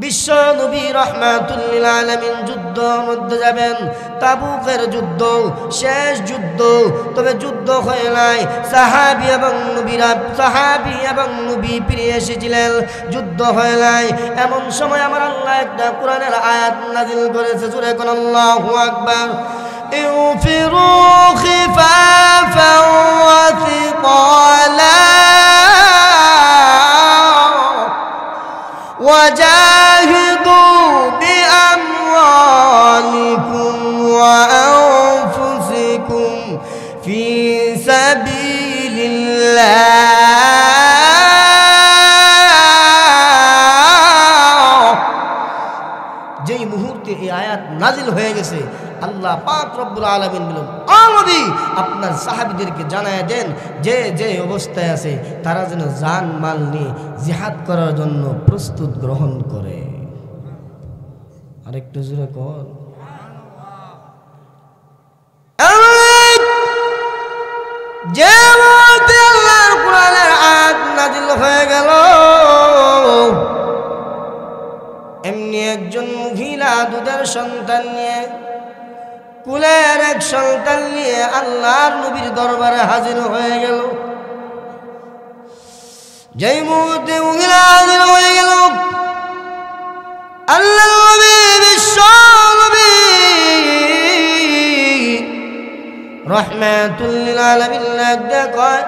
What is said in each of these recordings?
বিশ্ব নবী রাহমাতুল লিল আলামিন যুদ্ধ মধ্যে যাবেন, তাবুকের যুদ্ধ, শেষ যুদ্ধ। তবে যুদ্ধ হয় নাই, সাহাবী এবং নবী ফিরে এসেছিলেন, যুদ্ধ হয় নাই। এমন সময় আমার আল্লাহ একটা কোরআনের আয়াত নাযিল করেছে, জোরে কোন আল্লাহু আকবার। ইউফিরু খিফাফান ওয়া থিকালা وجاهدوا بأموالكم وأنفسكم في سبيل الله। যেই মুহূর্তে এই আয়াত নাজিল হয়ে গেছে, আল্লাহ পাক রব্বুল আলামিন বলেন, ও নবী আপনার সাহাবীদেরকে জানায় দেন যে যে অবস্থায় আছে তারা যেন জান মাল নিয়ে জিহাদ করার জন্য প্রস্তুত গ্রহণ করে। আরেকটু জোরে কর। যে মুহূর্তে আল্লাহর কোরআনের আয়াত নাজিল হয়ে গেল, এমনি একজন মহিলা দুধের সন্তান নিয়ে, কুলের এক সন্তান নিয়ে আল্লাহর নবীর দরবারে হাজির হয়ে গেল। যেই মুহূর্তে মহিলা হাজির হয়ে গেল, আল্লাহর নবী বিশ্ব নবী রাহমাতুল লিল আলামিন কয়,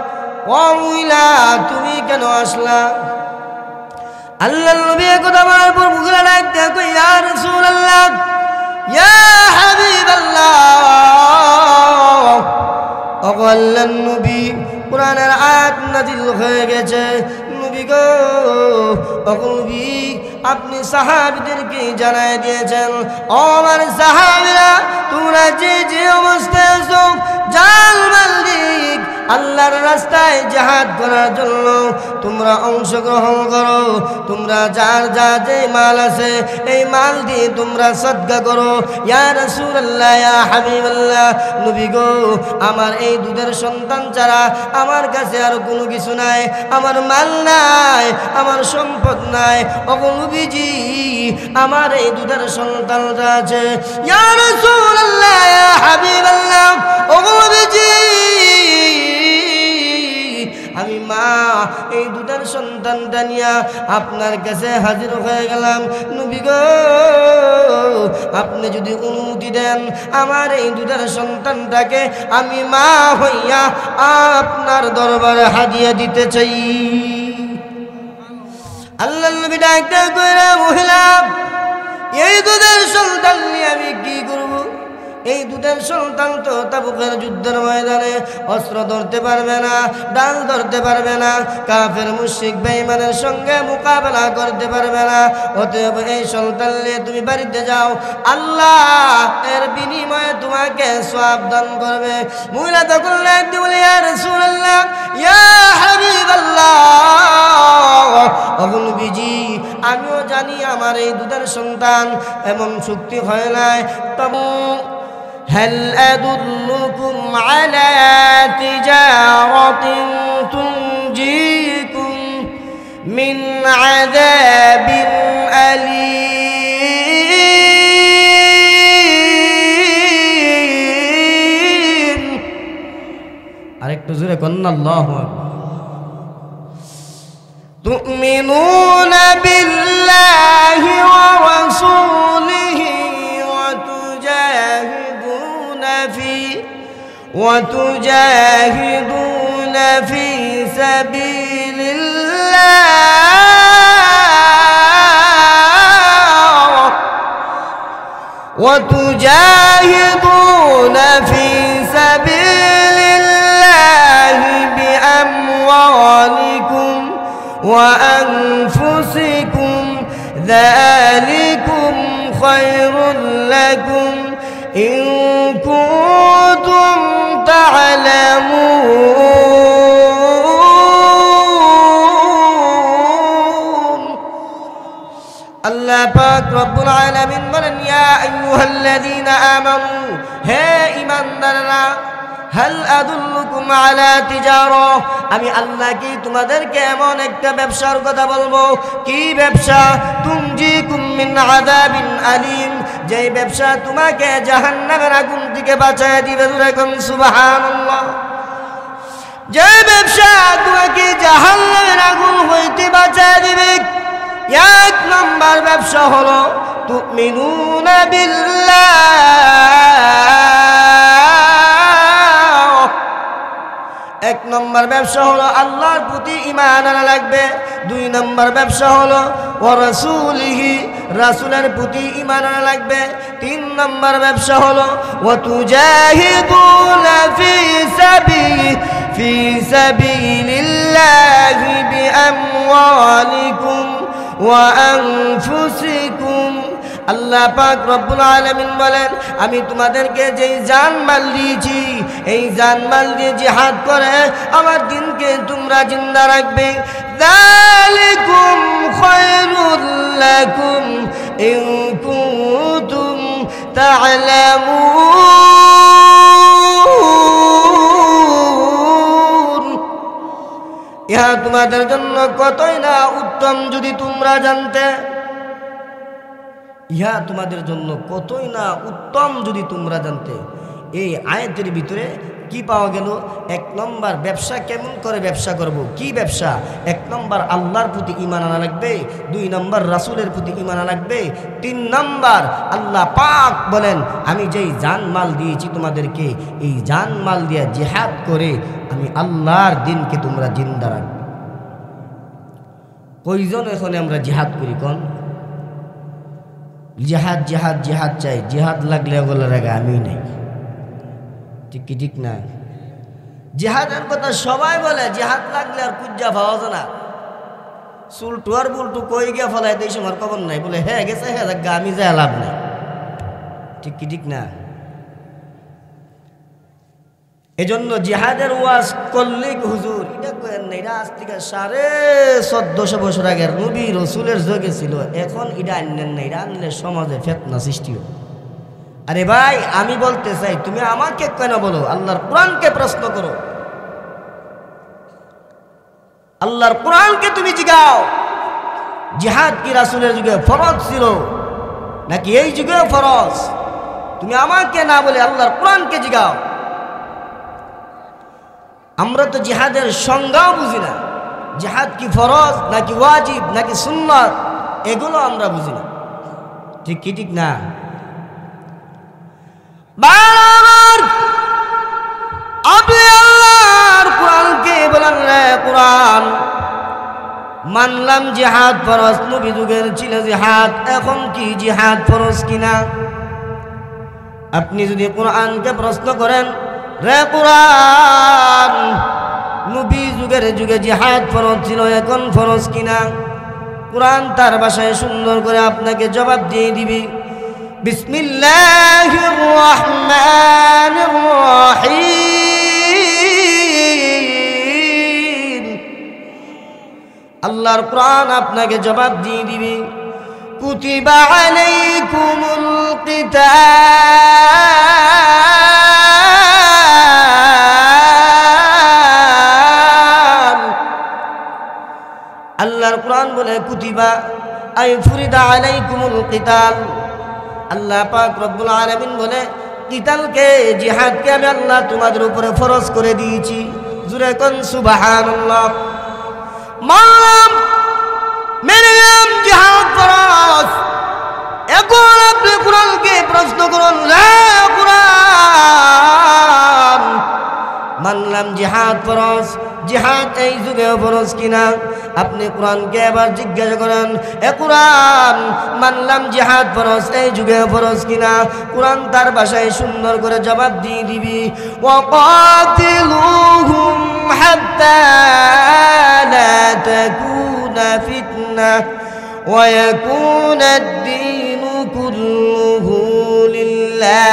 ও মহিলা তুমি কেন আসলা? আল্লাহর নবী কথা বলার পর মহিলা ডাকতে কয়, ইয়া রাসূলুল্লাহ, ইয়া হাবিবাল্লাহ, আল্লাহর নবী কোরআনের আয়াত নাযিল হয়ে গেছে, নবী গো, নবী আপনি সাহাবীদেরকে জানায় দিয়েছেন, ও আমার সাহাবীরা তোমরা যে যে অবস্থায় আছো জান মাল দিক আল্লাহর রাস্তায় জিহাদ করার জন্য তোমরা অংশগ্রহণ করো। তোমরা যার যা যে মাল আছে এই মাল দিয়ে তোমরা সদকা করো। ইয়া রাসূলুল্লাহ, ইয়া হাবিবাল্লাহ, নবী গো আমার এই দুধের সন্তান ছাড়া আমার কাছে আর কোনো কিছু নাই, আমার মাল নাই, আমার সম্পদ নাই। ওগো নবীজি আমার এই দুধের সন্তানটা আছে। ইয়া রাসূলুল্লাহ, ইয়া হাবিবাল্লাহ, ওগো নবীজি আমি মা এই দুধের সন্তানটা নিয়ে আপনার কাছে হাজির হয়ে গেলাম। নবী গো আপনি যদি অনুমতি দেন আমার এই দুধের সন্তানটাকে আমি মা হইয়া আপনার দরবারে হাদিয়া দিতে চাই। আল্লাহর নবী ডাকতে কইরা, মহিলা এই দুধের সন্তান নিয়ে আমি কি করব? এই দুধের সন্তান তো তাবুকের যুদ্ধের ময়দানে অস্ত্র ধরতে পারবে না, ডাল ধরতে পারবে না, কাফের মুশরিক বেঈমানের সঙ্গে মোকাবেলা করতে পারবে না। অতএব এই সন্তান নিয়ে তুমি বাড়িতে যাও, আল্লাহ এর বিনিময়ে তোমাকে সওয়াব দান করবে। মহিলা তখন ডাকতে বলে, ইয়া রাসূলুল্লাহ, ইয়া হাবিবাল্লাহ, ও নবীজি আমিও জানি আমার এই দুধের সন্তান এমন শক্তি হয় নাই, তবু هل أدلكم على تجارة تنجيكم من عذاب أليم؟ আরেকটু জোরে কন্না আল্লাহু আকবার। تؤمنون بالله ورسوله وتجاهدون في سبيل الله بأموالكم وأنفسكم ذلكم خير لكم إن كنتم تعلمون। আল্লাহ পাক রব্বুল আলামিন বলেন, ইয়া আইয়ুহাল্লাযীনা আমানু, হে ঈমানদাররা, হাল আদুল্লুকুম আলা তিজারা, আমি আল্লাহ কি তোমাদেরকে এমন একটা ব্যবসার কথা বলবো, কি ব্যবসা? তুনজিকুম মিন আযাবিন আলীম, যেই ব্যবসা তোমাকে জাহান্নামের আগুন থেকে বাঁচায় দিবে। এরকম সুবহানাল্লাহ। যে ব্যবসা তোমাকে জাহান্নামের আগুন হইতে বাঁচায় দিবে, এক নম্বর ব্যবসা হলো তুমিনুনা বিল্লাহ। এক নম্বর ব্যবসা হলো আল্লাহর প্রতি ঈমান আনা লাগবে। দুই নম্বর ব্যবসা হলো ওয়া রাসূলিহি, রাসূলের প্রতি ঈমান আনা লাগবে। তিন নম্বর ব্যবসা হলো ওয়া তুজাহিদুনা ফি সাবিলিল্লাহি বিআমওয়ালিকুম ওয়া আনফুসিকুম। আল্লাহ পাক রব্বুল আলামিন বলেন, আমি তোমাদেরকে যেই জানমাল দিয়েছি, এই জানমাল দিয়ে জিহাদ করে আমার দিনকে তোমরা জিন্দা রাখবে। যালিকুম খায়রুল লাকুম ইন কুনতুম তা'লামুন। ইহা তোমাদের জন্য কতই না উত্তম যদি তোমরা জানতে। ইহা তোমাদের জন্য কতই না উত্তম যদি তোমরা জানতে। এই আয়াতের ভিতরে কি পাওয়া গেল? এক নম্বর ব্যবসা কেমন করে ব্যবসা করব, কি ব্যবসা? এক নম্বর আল্লাহর প্রতি ঈমান আনা লাগবে। দুই নম্বর রাসূলের প্রতি ঈমান আনা লাগবে। তিন নম্বর আল্লাহ পাক বলেন, আমি যেই জানমাল দিয়েছি তোমাদেরকে, এই জানমাল দিয়ে জিহাদ করে আমি আল্লাহর দিনকে তোমরা জিন্দা রাখবে। কয়জন এখন আমরা জিহাদ করি? কোন জিহাদ জিহাদ জিহাদ চাই, জিহাদ লাগলে ওগুলোর আগে আমি নেই। ঠিক কি ঠিক না? জিহাদের কথা সবাই বলে, জিহাদ লাগলে আর কুজ্জা পাওয়া যায় না। চুলটু আর বুলটু কই গিয়া ফলাই এই সময় খবর নাই, বলে হ্যাঁ গেছে, হ্যাঁ আমি যায় লাভ নাই। ঠিক কি ঠিক না? এজন্য জিহাদের ওয়াজ করলে হুজুর এটা কেন না, এটা আজ থেকে 1450 বছর আগের নবী রসুলের যুগে ছিল, এখন এটা আনলেন না, এটা আনলে সমাজে ফিতনা সৃষ্টি হবে। আরে ভাই, আমি বলতে চাই, তুমি আমাকে কেন বলো? আল্লাহর কোরআনকে প্রশ্ন করো। আল্লাহর কোরআনকে তুমি জিগাও, জিহাদ কি রাসূলের যুগে ফরজ ছিল নাকি এই যুগে ফরজ? তুমি আমাকে না বলে আল্লাহর কোরআনকে জিগাও। আমরা তো জিহাদের সংজ্ঞাও বুঝি না। জিহাদ কি ফরজ নাকি ওয়াজিব নাকি সুন্নাত, এগুলো আমরা বুঝি না। ঠিক কি ঠিক না? আপনি আল্লাহর কোরআনকে বলেন, রে কোরআন, মানলাম জিহাদ ফরজ, নবী যুগের ছিল জিহাদ, এখন কি জিহাদ ফরজ কিনা? আপনি যদি কোরআনকে প্রশ্ন করেন, রে কোরআন, নবী যুগের যুগে জিহাদ ফরজ ছিল, এখন ফরজ কিনা? কোরআন তার ভাষায় সুন্দর করে আপনাকে জবাব দিয়ে দিবি। বিসমিল্লাহির রহমানির রহিম। আল্লাহর কোরআন আপনাকে জবাব দিয়ে দিবি, কুতিবা আলাইকুমুল কিতাল। আল্লাহর কোরআন বলে কুতিবা আই ফুরিদা আলাইকুমুল কিতাল। আল্লাহ পাক রব্বুল আলামিন বলে কিতালকে, জিহাদকে আমি আল্লাহ তোমাদের উপরে ফরজ করে দিয়েছি। জোরে কোন সুবহানাল্লাহ। মানলাম মেনে নিলাম জিহাদ ফরজ। এখন আপনি কোরআনকে প্রশ্ন করুন, রে কোরআন, মানলাম জিহাদ ফরজ, জিহাদ এই যুগে ফরজ কিনা? আপনি কোরআনকে এবার জিজ্ঞাসা করেন, এ কোরআন, মানলাম জিহাদ ফরজ, এই যুগে ফরজ কিনা? কোরআন তার ভাষায় সুন্দর করে জবাব দিয়ে দিবি, ওয়াকাতিলুহুম হাত্তা লা তাকুনা ফিতনাহ ওয়া ইয়াকুনা আদ-দীনু কুল্লুহু লিল্লাহ।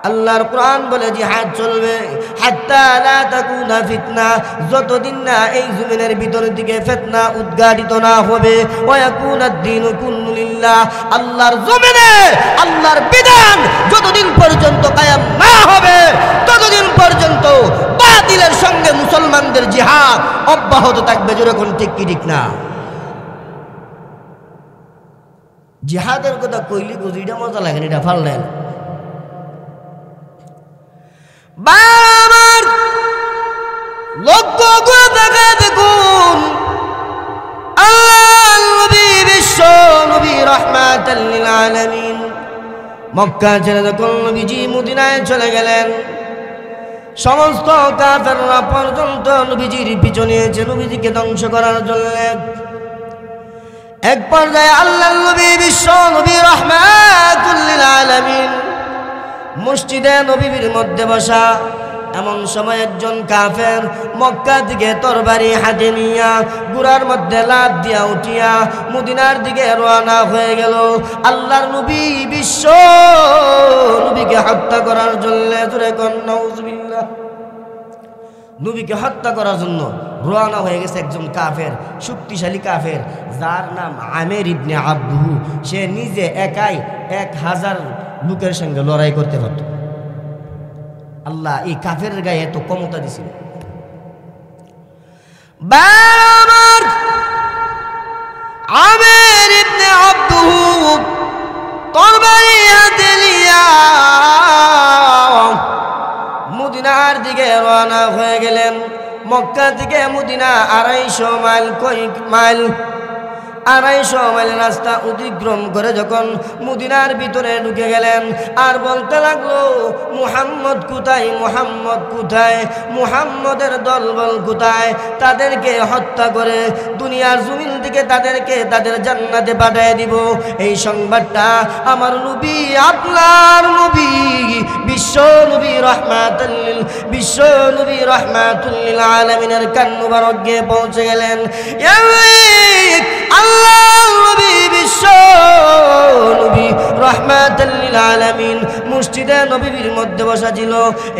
আল্লাহর কোরআন বলে জিহাদ চলবে হাত্তা লা তাকুনা ফিতনা, যতদিন না এই জমিনের ভিতরের দিকে ফিতনা উদ্ঘাটিত না হবে, ওয়া ইয়াকুনাদ দীনু কুল্লু লিল্লাহ, আল্লাহর জমিনে আল্লাহর বিধান যতদিন পর্যন্ত কায়েম না হবে ততদিন পর্যন্ত বাতিলের সঙ্গে মুসলমানদের জিহাদ অব্যাহত থাকবে। যেরকম ঠিক কি ঠিক না? জিহাদের কথা কইলি বুঝিটা মজা লাগে, এটা ভাল লাগে। বাবার লক্ষ্য করে দেখা দেখুন, আল্লাহ নবী বিশ্ব নবী রাহমাতাল লিল আলামিন মক্কা ছেড়ে যখন নবীজি মদিনায় চলে গেলেন, সমস্ত কাফেররা পর্যন্ত নবীজির পিছু নিয়েছে নবীজিকে ধ্বংস করার জন্য। এক পর্যায়ে আল্লাহ নবী বিশ্ব নবী রাহমাতুল লিল আলামিন মসজিদে নববীর মধ্যে বসা, এমন সময় একজন কাফের মক্কা থেকে তরবারি হাতে নিয়া গুড়ার মধ্যে লাফ দিয়া উঠিয়া মদিনার দিকে রওনা হয়ে গেল আল্লাহর নবী বিশ্ব নবীকে হত্যা করার জন্য। জোরে কোন নাউজুবিল্লাহ। নবীকে হত্যা করার জন্য রওনা হয়ে গেছে একজন কাফের, শক্তিশালী কাফের, যার নাম আমের ইবনে আবদুহু। সে নিজে একাই 1000 লোকের সঙ্গে লড়াই করতে পারত। আল্লাহ এই কাফের গায়ে এত ক্ষমতা দিছিল। আমের ইবনে আবদুহু তরবারি হাতে নিয়া মদিনার দিকে রওনা হয়ে গেলেন। মক্কা থেকে মদিনা 250 মাইল, কয়েক মাইল, 250 মাইল রাস্তা অতিক্রম করে যখন মদিনার ভিতরে ঢুকে গেলেন, আর বলতে লাগলো মুহাম্মদ কোথায়, মুহাম্মদ কোথায়, মুহাম্মদের দলবল কোথায়, তাদেরকে হত্যা করে দুনিয়ার জমিন থেকে তাদেরকে তাদের জান্নাতে পাঠিয়ে দিব। এই সংবাদটা আমার নবী, আপনার নবী বিশ্ব নবী রাহমাতুল লিল বিশ্ব নবী রাহমাতুল লিল আলামিনের কান মুবারক গিয়ে পৌঁছে গেলেন। আল্লাহ নবী বিশ্ব নবী রাহমাতুল লিল আলামিন মসজিদে নববীর মধ্যে বসা ছিল।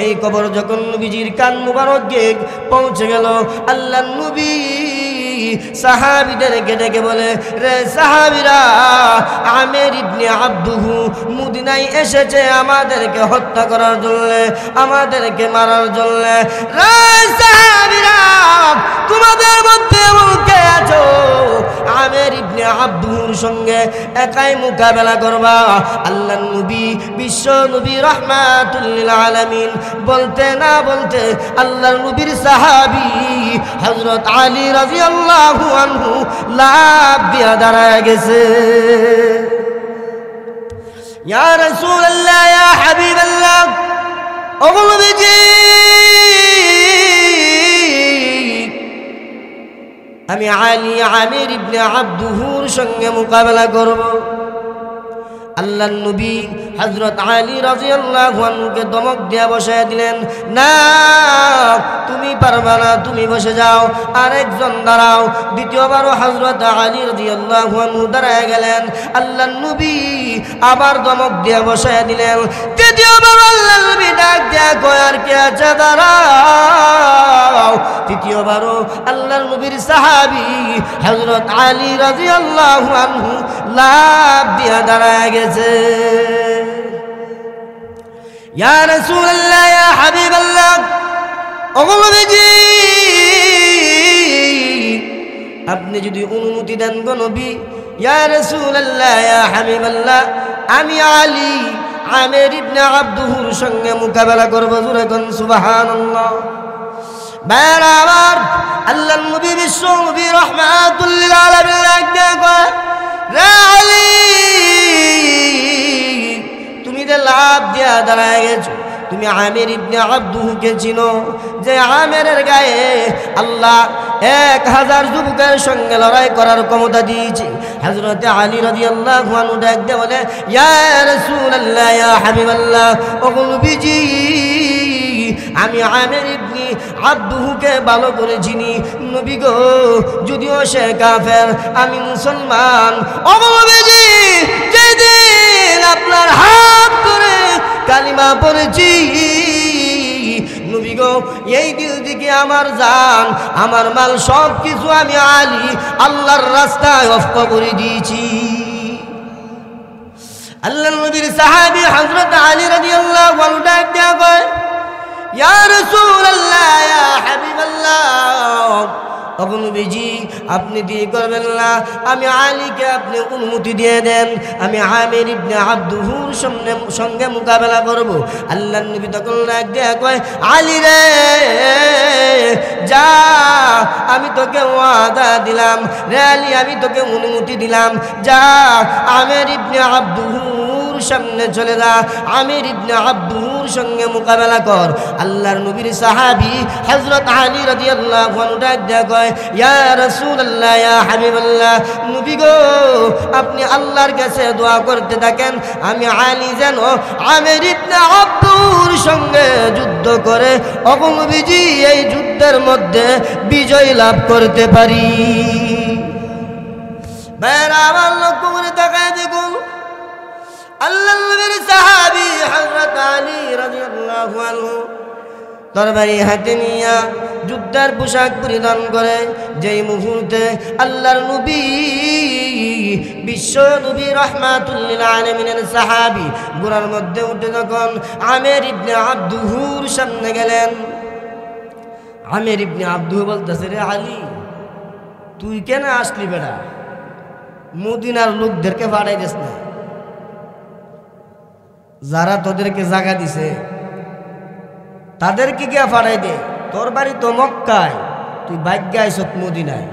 এই খবর যখন নবীজির কান মুবারক গিয়ে পৌঁছে গেল, আল্লাহ নবী সাহাবীদেরকে ডেকে বলে, রে সাহাবীরা, আমের ইবনে আবদুহু মদিনায় এসেছে আমাদেরকে হত্যা করার জন্য, আমাদেরকে মারার জন্য। রে সাহাবীরা, তোমাদের মধ্যে এমন কে আছো আমের ইবনে আবদুহুর সঙ্গে একাই মোকাবেলা করবা? আল্লাহ নবী বিশ্ব নবী রাহমাতুল লিল আলামিন বলতে না বলতে আল্লাহর নবীর সাহাবী হযরত আলী রাদিয়াল্লাহু আনহু লাফ দিয়া দাঁড়ায় গেছে। ইয়া রাসূলুল্লাহ, ইয়া হাবিবাল্লাহ, ও নবীজি, আমি আলী আমির ইবনে আবদুহুর সঙ্গে মোকাবেলা করব। আল্লাহ নবী হযরত আলী রাদিয়াল্লাহু আনহুকে ধমক দিয়ে বসায় দিলেন, না তুমি পারবা না, তুমি বসে যাও, আরেকজন দাঁড়াও। দ্বিতীয়বারও হযরত আলী রাদিয়াল্লাহু আনহু দাঁড়ায় গেলেন। আল্লাহ নবী আবার ধমক দিয়ে বসায় দিলেন। তৃতীয়বার আল্লাহ নবী ডাক দিয়া কয়, আর কে আছে, দাঁড়াও। তৃতীয়বারও আল্লাহর নবীর সাহাবী হযরত আলী রাদিয়াল্লাহু আনহু লাফ দিয়া দাঁড়ায় গেছে। ইয়া রাসূলুল্লাহ, ইয়া হাবিবাল্লাহ, ও নবীজি, আপনি যদি অনুমতি দেন গো নবী, ইয়া রাসূলুল্লাহ, ইয়া হাবিবাল্লাহ, আমি আলী আমির ইবনে আবদুহুর সঙ্গে মোকাবেলা করব। জোরে কোন সুবহানাল্লাহ। বারবার আল্লাহ নবী বিশ্ব নবী রাহমাতুল লিল আলামিন কয়, রে আলী, তুমি যে লাফ দিয়া দাঁড়ায় গেছো, তুমি আমির ইবনে আবদুহুকে চিনো, যে আমিরের গায়ে আল্লাহ 1000 যুবকের সঙ্গে লড়াই করার ক্ষমতা দিয়েছে। হযরত আলী রাদিয়াল্লাহু আনহু ডাক দিয়ে বলে, ইয়া রাসূলুল্লাহ, ইয়া হাবিবাল্লাহ, ও নবীজি, আমি আমির ইবনে আবদুহুকে ভালো করে চিনি নবী গো, যদিও সে কাফের, আমি মুসলমান। ও নবীজি, যেদিন আপনার হাত ধরে কালিমা পড়েছি, নবী গো, এই দিল থেকে আমার জান, আমার মাল সব কিছু আমি আলী আল্লাহর রাস্তায় ওয়াকফ করে দিয়েছি। আল্লাহর নবীর সাহাবী হযরত আলী রাদিয়াল্লাহু আনহু ডাক দেয়া কয়, ইয়া রাসূলুল্লাহ, ইয়া হাবিবাল্লাহ, ওগো নবীজি আপনি দেরি করবেন না, আমি আলীকে আপনি অনুমতি দিয়ে দেন, আমি আমির ইবনে আবদুহুর সঙ্গে মোকাবেলা করব। আল্লাহর নবী তখন ডাক দেয়া কয়, আলী রে যা, আমি তোকে ওয়াদা দিলাম রে আলী, আমি তোকে অনুমতি দিলাম, যা আমির ইবনে আবদুহুর সামনে চলে যা, আমির ইবনে আবদুহুর সঙ্গে মোকাবেলা কর। আল্লাহর নবীর সাহাবী হযরত আলী রাদিয়াল্লাহু আনহু ডাক দেয়া কয়, ইয়া রাসূলুল্লাহ, ইয়া হাবিবাল্লাহ, নবী গো আপনি আল্লাহর কাছে দোয়া করতে থাকেন, আমি আলী যেন আমির ইবনে আবদুর সঙ্গে যুদ্ধ করে ওগো নবীজি এই যুদ্ধের মধ্যে বিজয় লাভ করতে পারি। ভাইরা আমার লক্ষ্য করে তাকায় দেখুন, আল্লাহর নবীর সাহাবী হযরত আলী রাদিয়াল্লাহু আনহু তরবারি হাতে নিয়া যুদ্ধের পোশাক পরিধান করে যেই মুহূর্তে আল্লাহর নবী বিশ্ব নবী রাহমাতুল লিল আলামিনের সাহাবী ঘোড়ার মধ্যে উঠে যখন আমির ইবনে আবদুহুর সামনে গেলেন, আমির ইবনে আবদুহু বলতেছে, রে আলী তুই কেন আসলি বেটা, মদিনার লোকদেরকে পাঠাই দিস না, যারা তোদেরকে জায়গা দিছে তাদেরকে গিয়া ফাড়াই দে, তোর বাড়ি তো মক্কায়, তুই ভাগ্যে আইছত মদিনায়,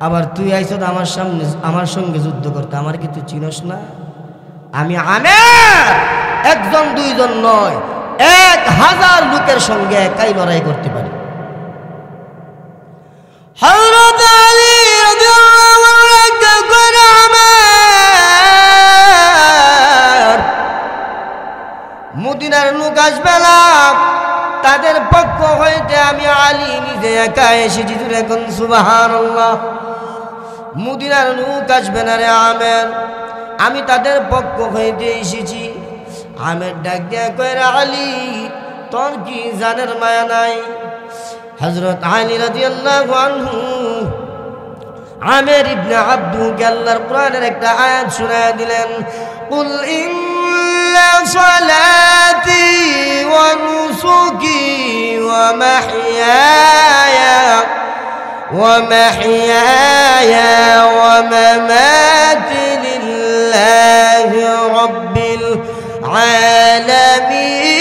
আবার তুই আইছত আমার সামনে আমার সঙ্গে যুদ্ধ করতে, আমার কি তুই চিনস না? আমি আমির একজন দুইজন নয়, 1000 লোকের সঙ্গে একাই লড়াই করতে পারি। হযরত আলী রাদিয়াল্লাহু আনহু মদিনার লোক আসবে না, তাদের পক্ষ হইতে আমি আলী নিজে একা এসেছি। এখন সুবহানাল্লাহ, মদিনার লোক আসবে না রে আমের, আমি তাদের পক্ষ হইতে এসেছি। আমের ডাক দিয়া কয়, রে আলী তোর কি জানের মায়া নাই? হযরত আলী রাদিয়াল্লাহু আনহু আমির ইবনে আবদুকে আল্লাহর কোরআনের একটা আয়াত শোনায়া দিলেন, কুল ইন্না সালাতি ওয়া নুসুকি ওয়া মাহইয়ায়া ওয়া মামাতি লিল্লাহি রাব্বিল আলামিন।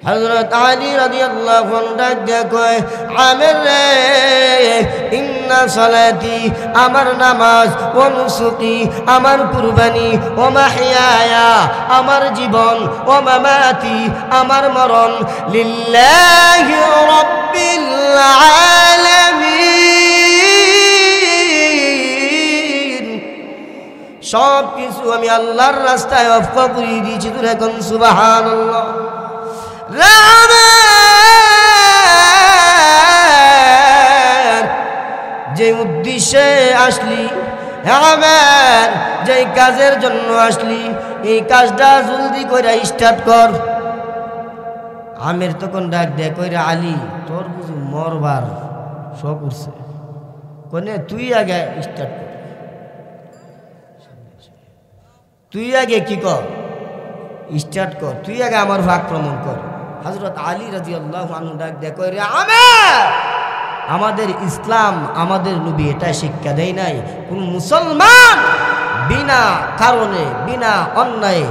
হযরত আলী রাদিয়াল্লাহু আনহু ডাক দিয়া কয়, আমির রে, ইন্না সালাতি আমার নামাজ, ও নুসুকি আমার কুরবানি, ও মাহইয়ায়া আমার জীবন, ও মামাতি আমার মরণ, লিল্লাহি রাব্বিল আলামিন, সব কিছু আমি আল্লাহর রাস্তায় ওয়াকফ করে দিয়েছি। তুই এখন সুবহানাল্লাহ। যে উদ্দেশ্যে আসলি, আমার যে কাজের জন্য আসলি, এই কাজটা জলদি করে স্টার্ট কর। আমির তখন ডাক দেয়, কইরা আলী তোর বুঝি মরবার শখ উঠছে, কোনে তুই আগে স্টার্ট কর, তুই আগে কি কর স্টার্ট কর, তুই আগে আমার ভাগ প্রমাণ কর। হযরত আলী রাদিয়াল্লাহু আনহু ডাক দেয়, কয় রে আমির, আমাদের ইসলাম আমাদের নবী এটা শিক্ষা দেয় নাই, কোন মুসলমান বিনা কারণে বিনা অন্যায়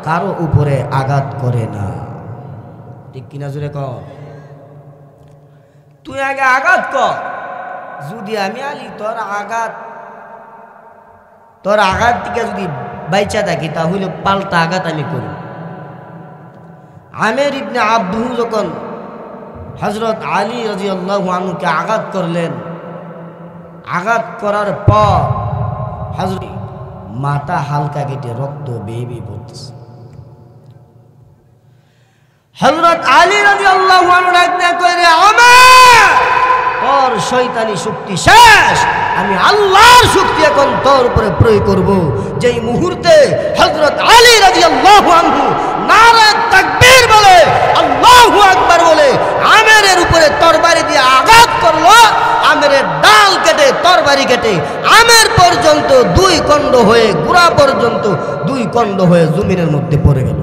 কারো উপরে আঘাত করে না। ঠিক কিনা জোরে কর, তুই আগে আঘাত কর, যদি আমি আলী তোর আঘাত থেকে যদি বাইচা থাকি তাহলে পাল্টা আঘাত আমি করি। আমির ইবনে আবদুহু যখন হযরত আলী রাদিয়াল্লাহু আনহুকে আঘাত করলেন, আঘাত করার পর হযরত মাথা হালকা কেটে রক্ত বেয়ে বেয়ে পড়তেছে। হযরত আলী রাদিয়াল্লাহু আনহু ডাকতে কইরে, আমির তোর শয়তানি শক্তি শেষ, আমি আল্লাহর শক্তি এখন তোর উপরে প্রয়োগ করব, যেই মুহূর্তে হযরত আলী রাদিয়াল্লাহু আনহু নারে তাকবীর বলে আল্লাহু আকবার বলে আমেরের উপরে তরবারি দিয়ে আঘাত করলো, আমেরের ডাল কেটে তরবারি কেটে আমের পর্যন্ত দুই খণ্ড হয়ে গোড়া পর্যন্ত দুই খণ্ড হয়ে জমিনের মধ্যে পড়ে গেল।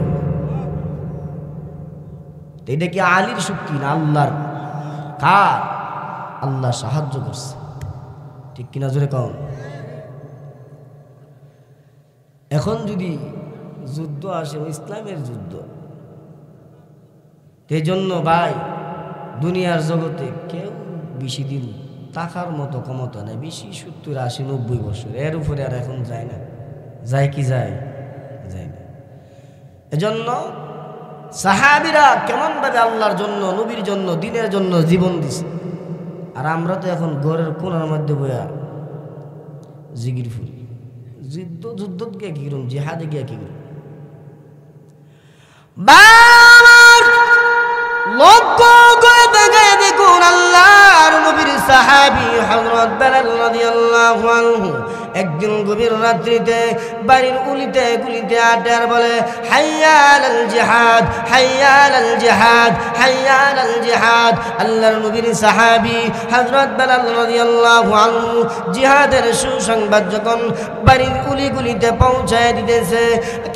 এটা কি আলীর শক্তি না আল্লাহর? কার? আল্লাহ সাহায্য করছে, ঠিক কিনা জোরে কম। এখন যদি যুদ্ধ আসে ইসলামের যুদ্ধ, এই জন্য ভাই দুনিয়ার জগতে কেউ বেশি দিন টাকার মতো ক্ষমতা নেই, বেশি 70, 80, 90 বছর, এর উপরে আর এখন যায় না। যায় কি যায়? যায় না। এজন্য সাহাবীরা কেমন ভাবে আল্লাহর জন্য, নবীর জন্য, দ্বীনের জন্য জীবন দিছে, আর আমরা তো এখন ঘরের কোণার মধ্যে বইয়া জিগির ফুরি। যুদ্ধ গিয়া কি করুন, জিহাদে গিয়া কি করুন? লক্ষ্য করে দেখে দেখুন আল্লাহর নবীর সাহাবী হযরত বেলাল রাদিয়াল্লাহু আনহু একদিন গভীর রাত্রিতে বাড়ির উলিতে গুলিতে আটার বলে হাইয়া আলাল জিহাদ, হাইয়া আলাল জিহাদ, হাইয়া আলাল জিহাদ। আল্লাহর নবীর সাহাবী হযরত বেলাল রাদিয়াল্লাহু আনহু জিহাদের সুসংবাদ যখন বাড়ির উলিগুলিতে পৌঁছায় দিতেছে,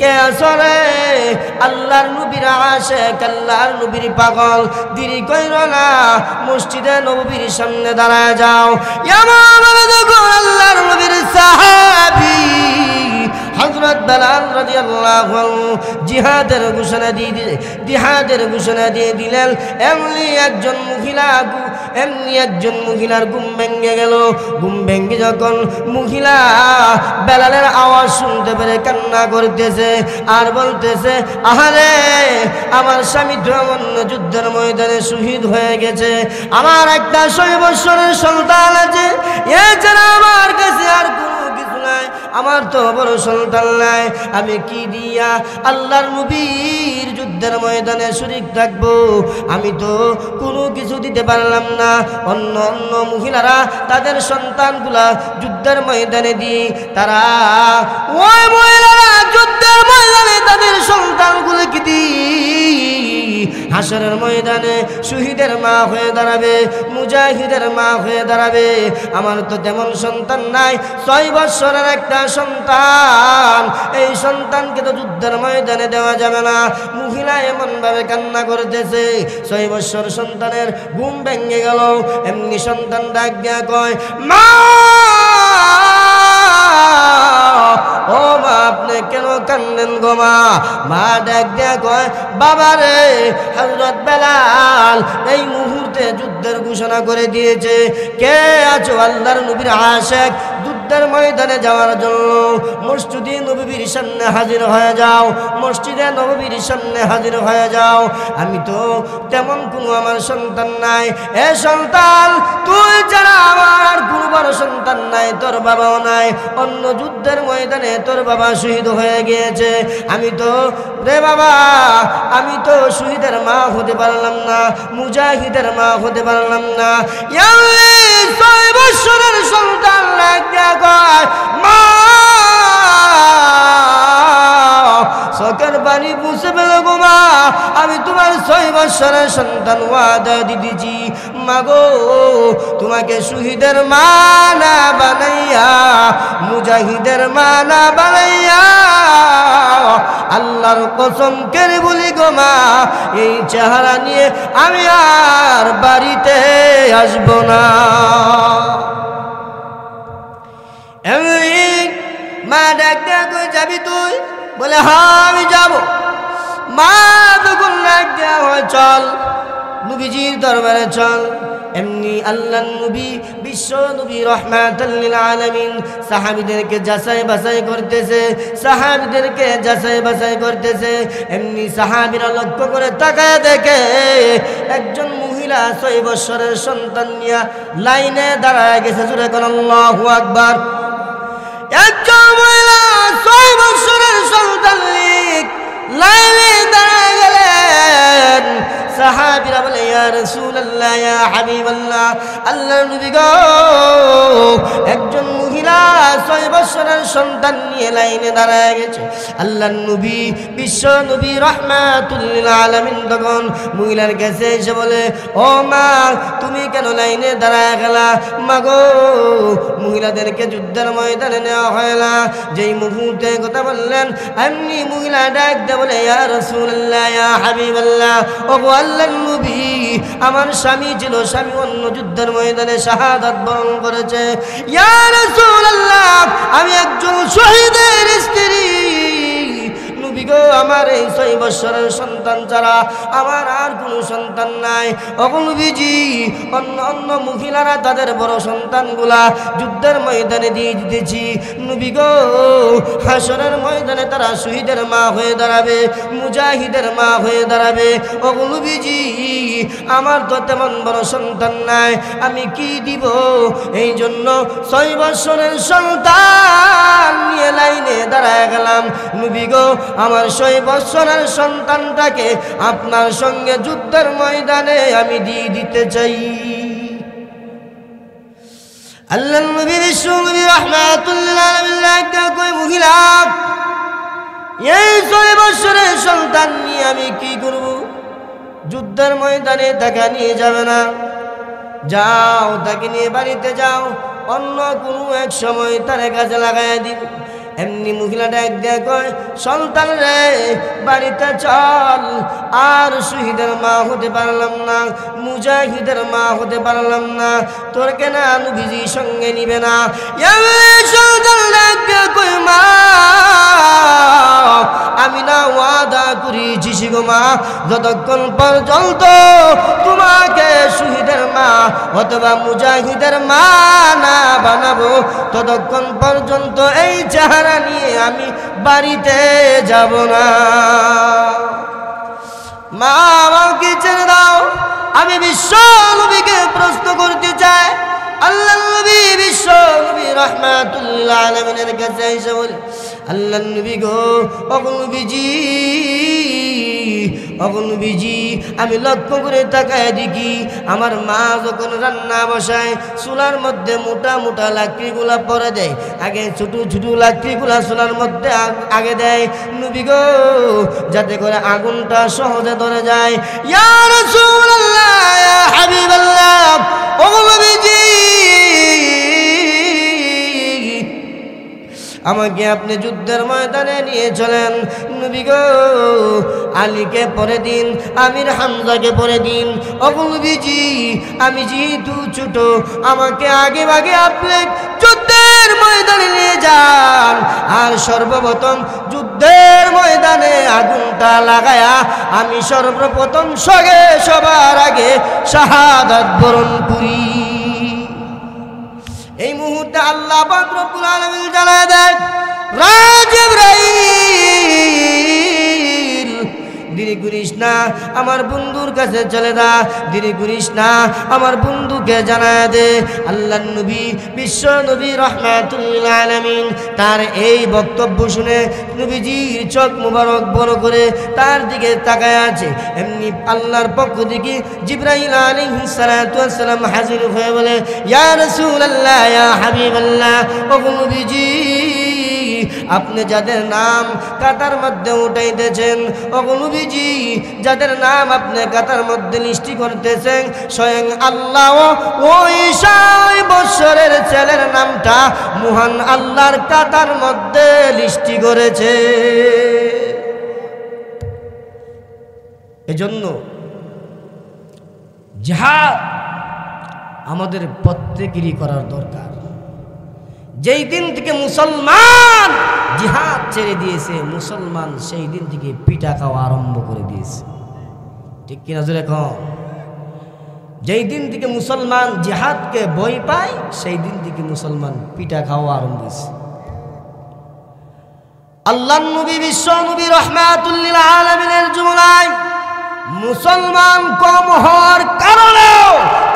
কে আসরে? আল্লাহর নবীর আশিক, আল্লাহর নবীর পাগল। দেরি কইরো না, মসজিদে নববীর সামনে দাঁড়ায় যাও। এমনভাবে দেখুন আল্লাহর নবীর সাহাবী হযরত বেলাল রাদিয়াল্লাহু আনহু জিহাদের ঘোষণা দিয়ে দিলেন। এমনি একজন মহিলার ঘুম ভেঙে গেল। ঘুম ভেঙে যখন মহিলা বেলালের আওয়াজ শুনতে পেরে কান্না করতেছে আর বলতেছে, আহারে আমার স্বামী তো অন্য যুদ্ধের ময়দানে শহীদ হয়ে গেছে, আমার একটা 6 বছরের সন্তান আছে, এছাড়া আমার কাছে আর কোনো কিছু নাই, আমার তো বড় সন্তান নাই, আমি কি দিয়া আল্লাহর নবীর যুদ্ধের ময়দানে শরীক থাকবো? আমি তো কোনো কিছু দিতে পারলাম না। অন্য মহিলারা তাদের সন্তানগুলা যুদ্ধের ময়দানে দিয়ে তারা ওই মহিলারা যুদ্ধের ময়দানে তাদের সন্তানগুলোকে হাসরের ময়দানে শহীদের মা হয়ে দাঁড়াবে, মুজাহিদের মা হয়ে দাঁড়াবে। আমার তো তেমন সন্তান নাই, 6 বছরের একটা সন্তান, এই সন্তানকে তো যুদ্ধের ময়দানে দেওয়া যাবে না। মহিলা এমন ভাবে কান্না করতেছে, 6 বছর সন্তানের ঘুম ভেঙে গেল। এমনি সন্তান ডাক দিয়া কয়, মা ও মা, আপনি কেন কান্দেন গো মা? মা ডাক দিয়া কয়, বাবা রে, হযরত বেলাল এই মুহূর্তে যুদ্ধের ঘোষণা করে দিয়েছে। কে আছো? আল্লাহর নবীর আশিক, যুদ্ধের ময়দানে যাওয়ার জন্য মসজিদে নববীর সামনে হাজির হয়ে যাও, মসজিদে নববীর সামনে হাজির হয়ে যাও। আমি তো তেমন কোনো আমার সন্তান নাই, এ সন্তান তুই ছাড়া আমার কোনো বড় সন্তান নাই, তোর বাবাও নাই, অন্য যুদ্ধের ময়দানে তোর বাবা শহীদ হয়ে গিয়েছে। আমি তো রে বাবা, আমি তো শহীদের মা হতে পারলাম না, মুজাহিদের মা হতে পারলাম না। 6 বছরের সন্তান লাগিয়া কয়, মা চোখের পানি মুছে ফেলো গো মা, আমি তোমার 6 বছরের সন্তান ওয়াদা দিতেছি মাগো, তোমাকে শহীদের মা না বানাইয়া, মুজাহিদের মা না বানাইয়া, আল্লাহর কসম করে বলি গো মা, এই চেহারা নিয়ে আমি আর বাড়িতে আসব না। মা ডাক ডাক কই, যাবি তুই? বলে হ্যাঁ আমি যাব। মা তখন ডাক দেয়া হয়, চল নবীজির দরবারে চল। এমনি আল্লাহর নবী, বিশ্ব নবী রাহমাতুল লিল আলামিন সাহাবীদেরকে যাচাই বাছাই করতেছে। এমনি সাহাবীরা লক্ষ্য করে তাকায় দেখে একজন মহিলা 6 বছরের সন্তান নিয়ে লাইনে দাঁড়ায় গেছে। জোরে কোন আল্লাহু আকবার। একজন মহিলা 6 বছরের সন্তান নিয়ে লাইনে দাঁড়ায় গেলেন। সাহাবীরা বলে, ইয়া রাসূলুল্লাহ, ইয়া হাবিবাল্লাহ, আল্লাহর নবী গো, একজন মহিলা মহিলা 6 বছরের সন্তান নিয়ে লাইনে দাঁড়ায় গেছে। আল্লাহর নবী বিশ্ব নবী রাহমাতুল লিল আলামিন তখন মহিলার কাছে এসে বলে, ও মা তুমি কেন লাইনে দাঁড়ায় গেলা? মাগো মহিলাদেরকে যুদ্ধের ময়দানে নেওয়া হয় না। যেই মুহূর্তে কথা বললেন এমনি মহিলা ডাক দিয়ে বলে, ইয়া রাসূলুল্লাহ ইয়া হাবিবাল্লাহ, ও গো আল্লাহর নবী আমার স্বামী ছিল, স্বামী অন্য যুদ্ধের ময়দানে শাহাদাত বরণ করেছে। ইয়া রাসূলুল্লাহ আমি একজন শহীদের স্ত্রী, নবী গো আমার এই 6 বছরের সন্তান ছাড়া আমার আর কোনো সন্তান নাই। ওগো নবীজি অন্য অন্য মহিলারা তাদের বড় সন্তানগুলা যুদ্ধের ময়দানে দিয়ে দিতেছি, নবী গো হাসরের ময়দানে তারা শহীদের মা হয়ে দাঁড়াবে, মুজাহিদের মা হয়ে দাঁড়াবে। ওগো নবীজি আমার তো তেমন বড় সন্তান নাই, আমি কি দিব? এই জন্য 6 বছরের সন্তান নিয়ে লাইনে দাঁড়ায় গেলাম। নবী গো আমার 6 বছরের সন্তানটাকে আপনার সঙ্গে যুদ্ধের ময়দানে আমি দিয়ে দিতে চাই। আল্লাহর নবী বিশ্ব নবী রাহমাতুল লিল আলামিন কই মহিলা এই 6 বছরের সন্তান নিয়ে আমি কি করব? যুদ্ধের ময়দানে তাকে নিয়ে যাবে না, যাও তাকে নিয়ে বাড়িতে যাও, অন্য কোনো এক সময় তার কাজে লাগাই দিন। এমনি মহিলাটা এক দিয়ে কয়, সন্তান রে বাড়িতে চল, আর শহীদের মা হতে পারলাম না, মুজাহিদের মা হতে পারলাম না, তোর কেন নবীজি সঙ্গে নিবে না? সন্তান ডাক দিয়ে কয়, মা আমি না ওয়াদা করেছি গো মা, যতক্ষণ পর্যন্ত তোমাকে শহীদের মা অথবা মুজাহিদের মা না বানাবো ততক্ষণ পর্যন্ত এই চেহারা নিয়ে আমি বাড়িতে যাব না। মা আমাকে ছেড়ে দাও, আমি বিশ্ব নবীকে প্রশ্ন করতে চাই। আল্লাহ নবী বিশ্ব নবী রাহমাতুল লিল আলামিনের কাছে এসে বলে, আল্লাহ নবী গো ওগো নবীজি আমি লক্ষ্য করে তাকায় দেখি আমার মা যখন রান্না বসায় চুলার মধ্যে মোটা মোটা লাকড়িগুলা পরে দেয়, আগে ছোট ছোট লাকড়িগুলা চুলার মধ্যে আগে দেয় নবী গো, যাতে করে আগুনটা সহজে ধরে যায়। ইয়া রাসূলুল্লাহ ইয়া হাবিবাল্লাহ ওগো নবীজি আমাকে আপনি যুদ্ধের ময়দানে নিয়ে চলেন। নবী গো আলীকে পরে দিন, আমির হামজাকে পরে দিন। ওগো নবীজি আমি যেহেতু ছোট, আমাকে আগে ভাগে আপনি যুদ্ধের ময়দানে নিয়ে যান, আর সর্বপ্রথম যুদ্ধের ময়দানে আগুনটা লাগায়া আমি সর্বপ্রথম সবার আগে শাহাদাত বরণ করি। এই মুহূর্তে আল্লাহ পাক রব্বুল আলামিন জানায় দেন, জিবরাইল দেরি করিস না, আমার বন্ধুর কাছে চলে যা, দেরি করিস না, আমার বন্ধুকে জানায় দে। আল্লাহর নবী বিশ্ব নবী রাহমাতুল লিল আলামিন তার এই বক্তব্য শুনে নবীজির চোখ মুবারক বড় করে তার দিকে তাকায় আছে। এমনি আল্লাহর পক্ষ থেকে জিবরাইল আলাইহিস সালাতু ওয়াস সালাম হাজির হয়ে বলে, ইয়া রাসূলুল্লাহ ইয়া হাবিবাল্লাহ ওগো নবীজি আপনি যাদের নাম কাতার মধ্যে উঠাইতেছেন, ওগো নবীজি যাদের নাম আপনি কাতার মধ্যে লিস্টি করতেছেন, স্বয়ং আল্লাহ ওই 6 বছরের ছেলের নামটা মহান আল্লাহর কাতার মধ্যে লিস্টি করেছে। এজন্য জিহাদ আমাদের প্রত্যেকেরই করার দরকার। যেই দিন থেকে মুসলমান জিহাদ ছেড়ে দিয়েছে, মুসলমান সেই দিন থেকে পিঠা খাওয়া আরম্ভ করে দিয়েছে। ঠিক কিনা জোরে কও? যেই দিন থেকে মুসলমান জিহাদকে ভয় পায়, সেই দিন থেকে মুসলমান পিঠা খাওয়া আরম্ভ হয়েছে। আল্লাহর নবী বিশ্ব নবী রাহমাতুল লিল আলামিনের জুমলায় মুসলমান কম হওয়ার কারণেও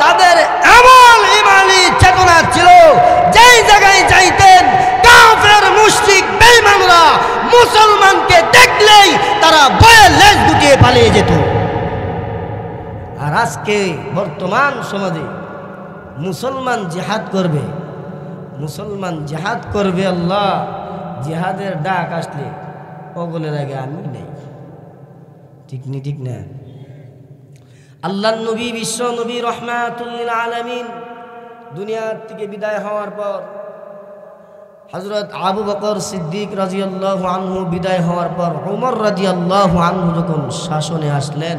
তাদের এমন ঈমানি চেতনা ছিল, যেই জায়গায় যাইতেন কাফের মুশরিক বেঈমানরা মুসলমানকে দেখলেই তারা ভয়ে লেজ গুটিয়ে পালিয়ে যেত। আর আজকে বর্তমান সমাজে মুসলমান জিহাদ করবে, মুসলমান জিহাদ করবে, আল্লাহ জিহাদের ডাক আসলে ওগুলোর আগে আমি নেই। ঠিক নি? ঠিক না? আল্লাহর নবী, বিশ্ব নবী রাহমাতুল লিল আলামিন দুনিয়ার থেকে বিদায় হওয়ার পর হযরত আবু বকর সিদ্দিক রাদিয়াল্লাহু আনহু বিদায় হওয়ার পর ওমর রাদিয়াল্লাহু আনহু যখন শাসনে আসলেন,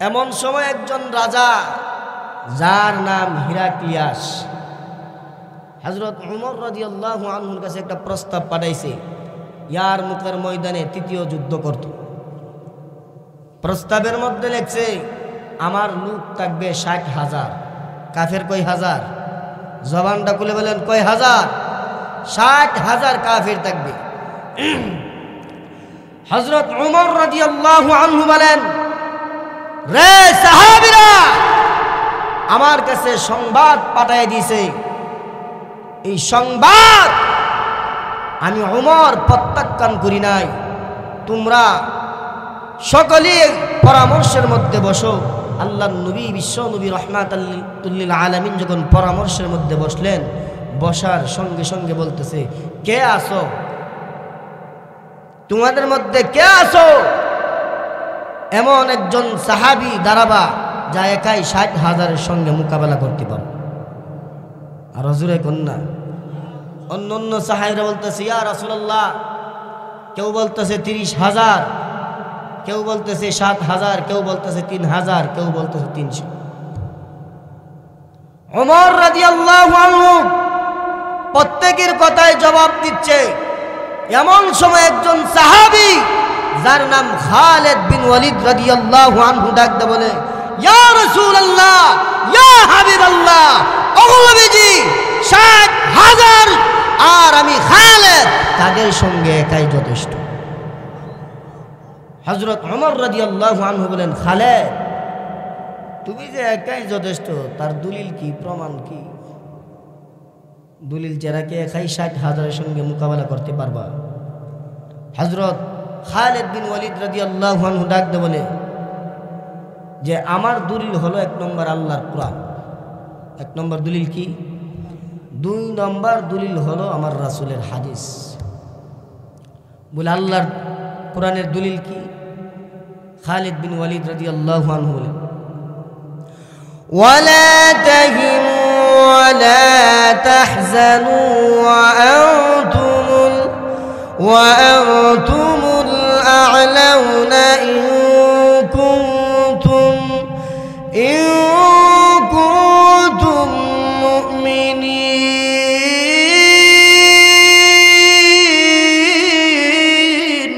এমন সময় একজন রাজা যার নাম হিরাক্লিয়াস হযরত ওমর রাদিয়াল্লাহু আনহুর কাছে একটা প্রস্তাব পাঠাইছে, ইয়ারমুকের ময়দানে তৃতীয় যুদ্ধ করত। প্রস্তাবের মধ্যে লেখছে আমার লোক থাকবে 60,000। কাফের কয় হাজার? জবানটা খুলে বলেন কয় হাজার? 60,000 কাফের থাকবে। হযরত ওমর রাদিয়াল্লাহু আনহু বলেন, রে সাহাবীরা, আমার কাছে সংবাদ পাঠিয়ে দিয়েছে, এই সংবাদ আমি ওমর প্রত্যাখ্যান করি নাই। তোমরা সকলে পরামর্শের মধ্যে বসো। আল্লাহর নবী, বিশ্ব নবী রাহমাতুল লিল আলামিন যখন পরামর্শের মধ্যে বসলেন, বসার সঙ্গে সঙ্গে বলতেছে, কে আসো? তোমাদের মধ্যে কে আসো? এমন একজন সাহাবী দাঁড়াবা যা একাই 60,000-এর সঙ্গে মোকাবেলা করতে পারো। আর হুজুরে কন্যা অন্য অন্য সাহাবীরা বলতেছে, ইয়া রাসূলুল্লাহ। কেউ বলতেছে 30,000, কেউ বলতেছে 7,000, কেউ বলতেছে 3,000, কেউ বলতেছে 300। ওমর রাদিয়াল্লাহু আনহু প্রত্যেকের কথায় জবাব দিচ্ছে। এমন সময় একজন সাহাবী যার নাম খালিদ বিন ওয়ালিদ রাদিয়াল্লাহু আনহু ডাক দিয়ে বলে, ইয়া রাসূলুল্লাহ, ইয়া হাবিবাল্লাহ, ও নবীজি, 60,000 আর আমি খালিদ তাদের সঙ্গে একাই যথেষ্ট। হযরত ওমর রাদিয়াল্লাহু আনহু বলেন, খালিদ, তুমি যে একাই যথেষ্ট, তার দলিল কি, প্রমাণ কি? দলিল ছাড়া কি একাই 60,000-এর সঙ্গে মোকাবেলা করতে পারবা? হযরত খালিদ বিন ওয়ালিদ রাদিয়াল্লাহু আনহু ডাক দিয়ে বলে যে, আমার দলিল হলো 1 নম্বর আল্লাহর কোরআন। 1 নম্বর দলিল কি? 2 নম্বর দলিল হলো আমার রাসূলের হাদিস। বলে আল্লাহর কোরআনের দলিল কি? খালিদ বিন ওয়ালিদ রাদিয়াল্লাহু আনহু বলেন, ওয়ালা তাহিনু ওয়ালা তাহজানু ওয়া আনতুমুল আ'লাউনা ইন কুনতুম মুমিনিন।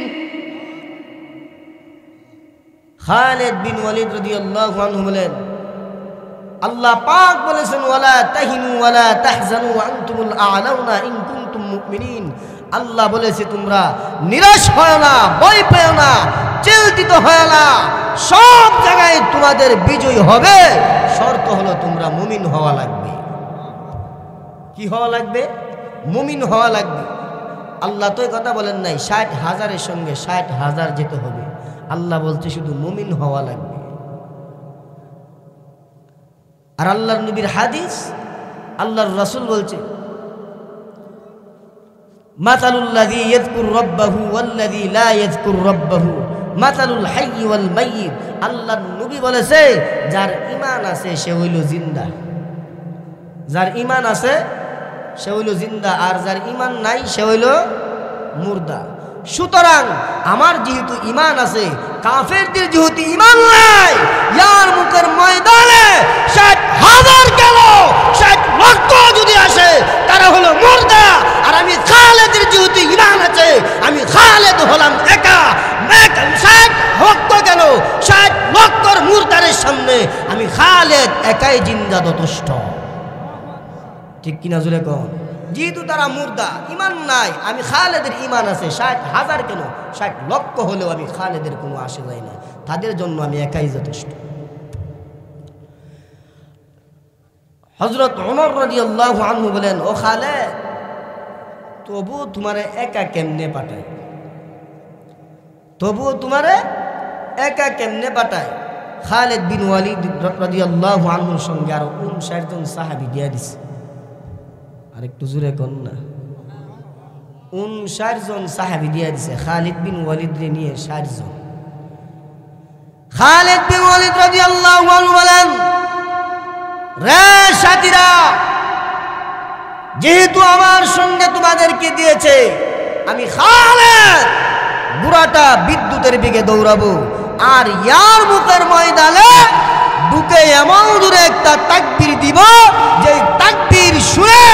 খালিদ বিন ওয়ালিদ রাদিয়াল্লাহু আনহু বলেন, আল্লাহ পাক বলেছেন, ওয়ালা তাহিনু ওয়ালা তাহজানু ওয়া আনতুমুল আ'লাউনা ইন কুনতুম মুমিনিন। আল্লাহ বলেছে, তোমরা নিরাশ হয় না, ভয় পেও না, চিন্তিত হয় না, সব জায়গায় তোমাদের বিজয় হবে। শর্ত হলো তোমরা মুমিন হওয়া লাগবে। কি হওয়া লাগবে? মুমিন হওয়া লাগবে। আল্লাহ তো এই কথা বলেন নাই 60,000-এর সঙ্গে 60,000 যেতে হবে। আল্লাহ বলছে শুধু মুমিন হওয়া লাগবে। আর আল্লাহর নবীর হাদিস, আল্লাহর রাসূল বলছে, মাতালুল্লাযী ইয়াযকুরু রাব্বাহু ওয়াল্লাযী লা ইয়াযকুরু রাব্বাহু মাতালুল হাইয়্যি ওয়াল মাইয়্যিত। আল্লাহর নবী বলেছে, যার ঈমান আছে সে হইল জিন্দা। যার ঈমান আছে সে হইল জিন্দা, আর যার ঈমান নাই সে হইল মুর্দা। সুতরাং আমার যেহেতু ঈমান আছে, কাফেরদের যেহেতু ঈমান নাই, ইয়ারমুকের ময়দানে 60,000 গেল, 60 লক্ষ যদি আসে, তারা হলো মুর্দা। আর আমি খালিদের যেহেতু ঈমান আছে, আমি খালিদ হলাম একা। 60 লক্ষ গেল, 60 লক্ষর মুর্দারের সামনে আমি খালিদ একাই জিন্দা যথেষ্ট। ঠিক কিনা জুড়ে কন? যেহেতু তারা মুর্দা, ঈমান নাই, আমি খালিদের ঈমান আছে। 60,000 কেন, 60 লক্ষ হলেও আমি খালিদের কোনো আসে যায় না, তাদের জন্য আমি একাই যথেষ্ট। হযরত ওমর রাদিয়াল্লাহু আনহু বলেন, ও খালিদ, তবু তোমারে একা কেমনে পাঠায়? তবুও তোমারে একা কেমনে পাঠায়? খালিদ বিন ওয়ালিদ রাদিয়াল্লাহু আনহুর সঙ্গে আরো 59 জন সাহাবী দিয়া দিছে। আর একটু জোরে কোন না, 59 জন সাহাবী দিয়ে দিছে খালিদ বিন ওয়ালিদ রে নিয়ে 60 জন। খালিদ বিন ওয়ালিদ রাদিয়াল্লাহু আনহু বলেন, রে সাথীরা, যেহেতু আমার সঙ্গে তোমাদেরকে দিয়েছে, আমি খালিদ বুড়াটা বিদ্যুতের দিকে দৌড়াবো, আর ইয়ারমুকের ময়দানে ঢুকে এমন দূরে একটা তাকবীর দিব যে তাকবীর শুনে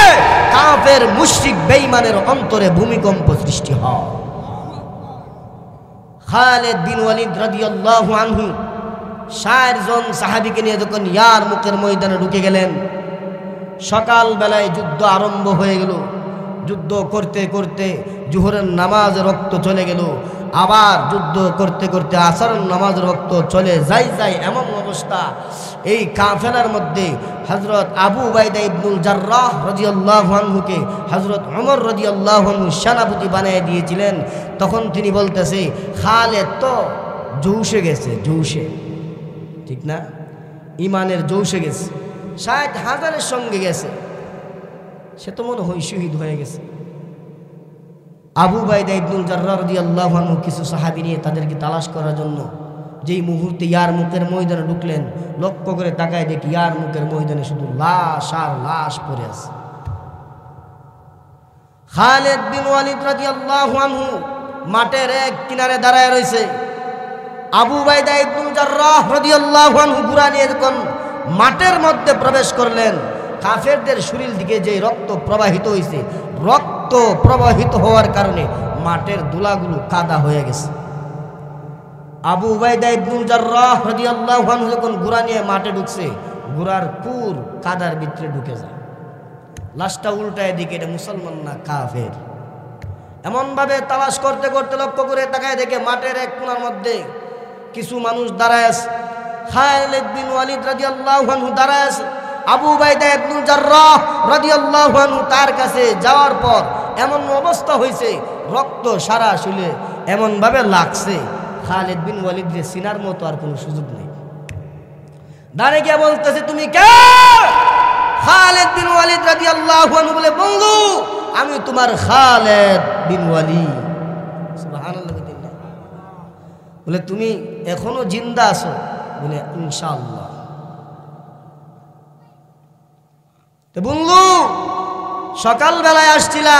কাফের মুশরিক বেঈমানের অন্তরে ভূমিকম্প সৃষ্টি হয়। খালিদ বিন ওয়ালিদ রাদিয়াল্লাহু আনহু 60 জন সাহাবীকে নিয়ে যখন ইয়ারমুকের ময়দানে ঢুকে গেলেন, সকাল বেলায় যুদ্ধ আরম্ভ হয়ে গেল। যুদ্ধ করতে করতে জোহরের নামাজ রক্ত চলে গেল, আবার যুদ্ধ করতে করতে আসরের নামাজ রক্ত চলে যাই এমন অবস্থা। এই কাফেলার মধ্যে হযরত আবু উবাইদা ইবনুল জাররাহ রাদিয়াল্লাহু আনহুকে হযরত ওমর রাদিয়াল্লাহু আনহু সেনাপতি বানিয়ে দিয়েছিলেন। তখন তিনি বলতেছে, খালিদ তো জৌশে গেছে, জৌশে, ঠিক না, ইমানের জৌশে গেছে, 60,000-এর সঙ্গে গেছে, সে তো মনে হয় শহীদ হয়ে গেছে। আবু উবাইদা ইবনুল জাররাহ রাদিয়াল্লাহু আনহু কিছু সাহাবী নিয়ে তাদেরকে তালাশ করার জন্য যেই মুহূর্তে ইয়ারমুকের ময়দানে ঢুকলেন, লক্ষ্য করে তাকায় দেখি ইয়ারমুকের ময়দানে শুধু লাশ আর লাশ পড়ে আছে। খালিদ বিন ওয়ালিদ রাদিয়াল্লাহু আনহু মাঠের এক কিনারে দাঁড়ায় রয়েছে। আবু উবাইদা ইবনুল জাররাহ রাদিয়াল্লাহু আনহু ঘোড়া নিয়ে যখন মাঠের মধ্যে প্রবেশ করলেন, কাফেরদের শরীর দিকে যে রক্ত প্রবাহিত হয়েছে, রক্ত প্রবাহিত হওয়ার কারণে মাঠের দোলাগুলো কাদা হয়ে গেছে। আবু উবাইদা ইবনুল জাররাহ রাদিয়াল্লাহু আনহু যখন ঘোড়া নিয়ে মাঠে ঢুকছে, ঘোড়ার কুর কাদার ভিতরে ঢুকে যায়। লাশটা উল্টায় দিকে, এটা মুসলমান না কাফের। এমনভাবে তালাশ করতে করতে লক্ষ্য করে তাকায় দেখে মাঠের এক কোণার মধ্যে কিছু মানুষ দাঁড়ায় আছে। খালিদ বিন ওয়ালিদ রাদিয়াল্লাহু আনহু দাঁড়ায় আছে। আবু উবাইদা ইবনুল জাররাহ রাদিয়াল্লাহু আনহু তার কাছে যাওয়ার পর এমন অবস্থা হয়েছে, রক্ত সারা শরীরে এমনভাবে লাগছে, খালিদ বিন ওয়ালিদকে চিনার মতো আর কোনো সুযোগ নেই। দাঁড়িয়ে গিয়ে বলতেছে, তুমি কে? খালিদ বিন ওয়ালিদ রাদিয়াল্লাহু আনহু বলে, বন্ধু, আমি তোমার খালিদ বিন ওয়ালিদ। সুবহানাল্লাহ। বলে, তুমি এখনো জিন্দা আছো? বলে, ইনশাআল্লাহ। তো বন্ধু, সকালবেলায় আসছিলা,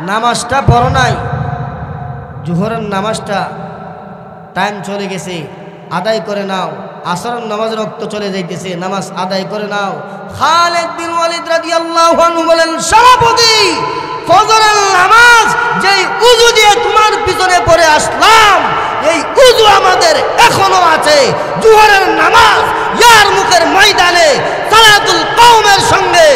নামাজটা পড়ো নাই, জোহরের নামাজটা টাইম চলে গেছে, আদায় করে নাও। আসরের নামাজ রক্ত চলে যাইতেছে, নামাজ আদায় করে নাও। খালিদ বিন ওয়ালিদ রাদিয়াল্লাহু আনহু বলেন, সভাপতি, ফজরের নামাজ যেই উযু দিয়ে তোমার পিছনে পড়ে আসলাম, এই উযু আমাদের এখনো আছে। জোহরের নামাজ ইয়ারমুকের ময়দানে সালাতুল কওমের সঙ্গে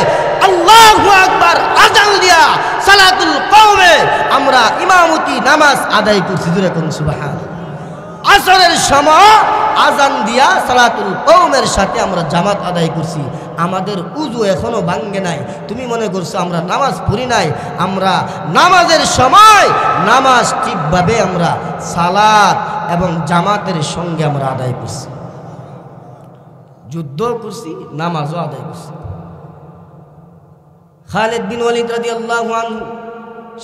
আল্লাহু আকবার আযান দিয়া সালাতুল কওমে আমরা ইমামতি নামাজ আদায় করছি। জোরে কোন সুবহানাল্লাহ। আসরের সময় আযান দিয়া সালাতুল কওমের সাথে আমরা জামাত আদায় করছি। আমাদের উযু এখনো ভাঙ্গে নাই। তুমি মনে করছো আমরা নামাজ পড়ি নাই? আমরা নামাজের সময় নামাজ ঠিকভাবে আমরা সালাত এবং জামাতের সঙ্গে আমরা আদায় করছি, যুদ্ধ করছি, নামাজও আদায় করছি। খালিদ বিন ওয়ালিদ রাদিয়াল্লাহু আনহু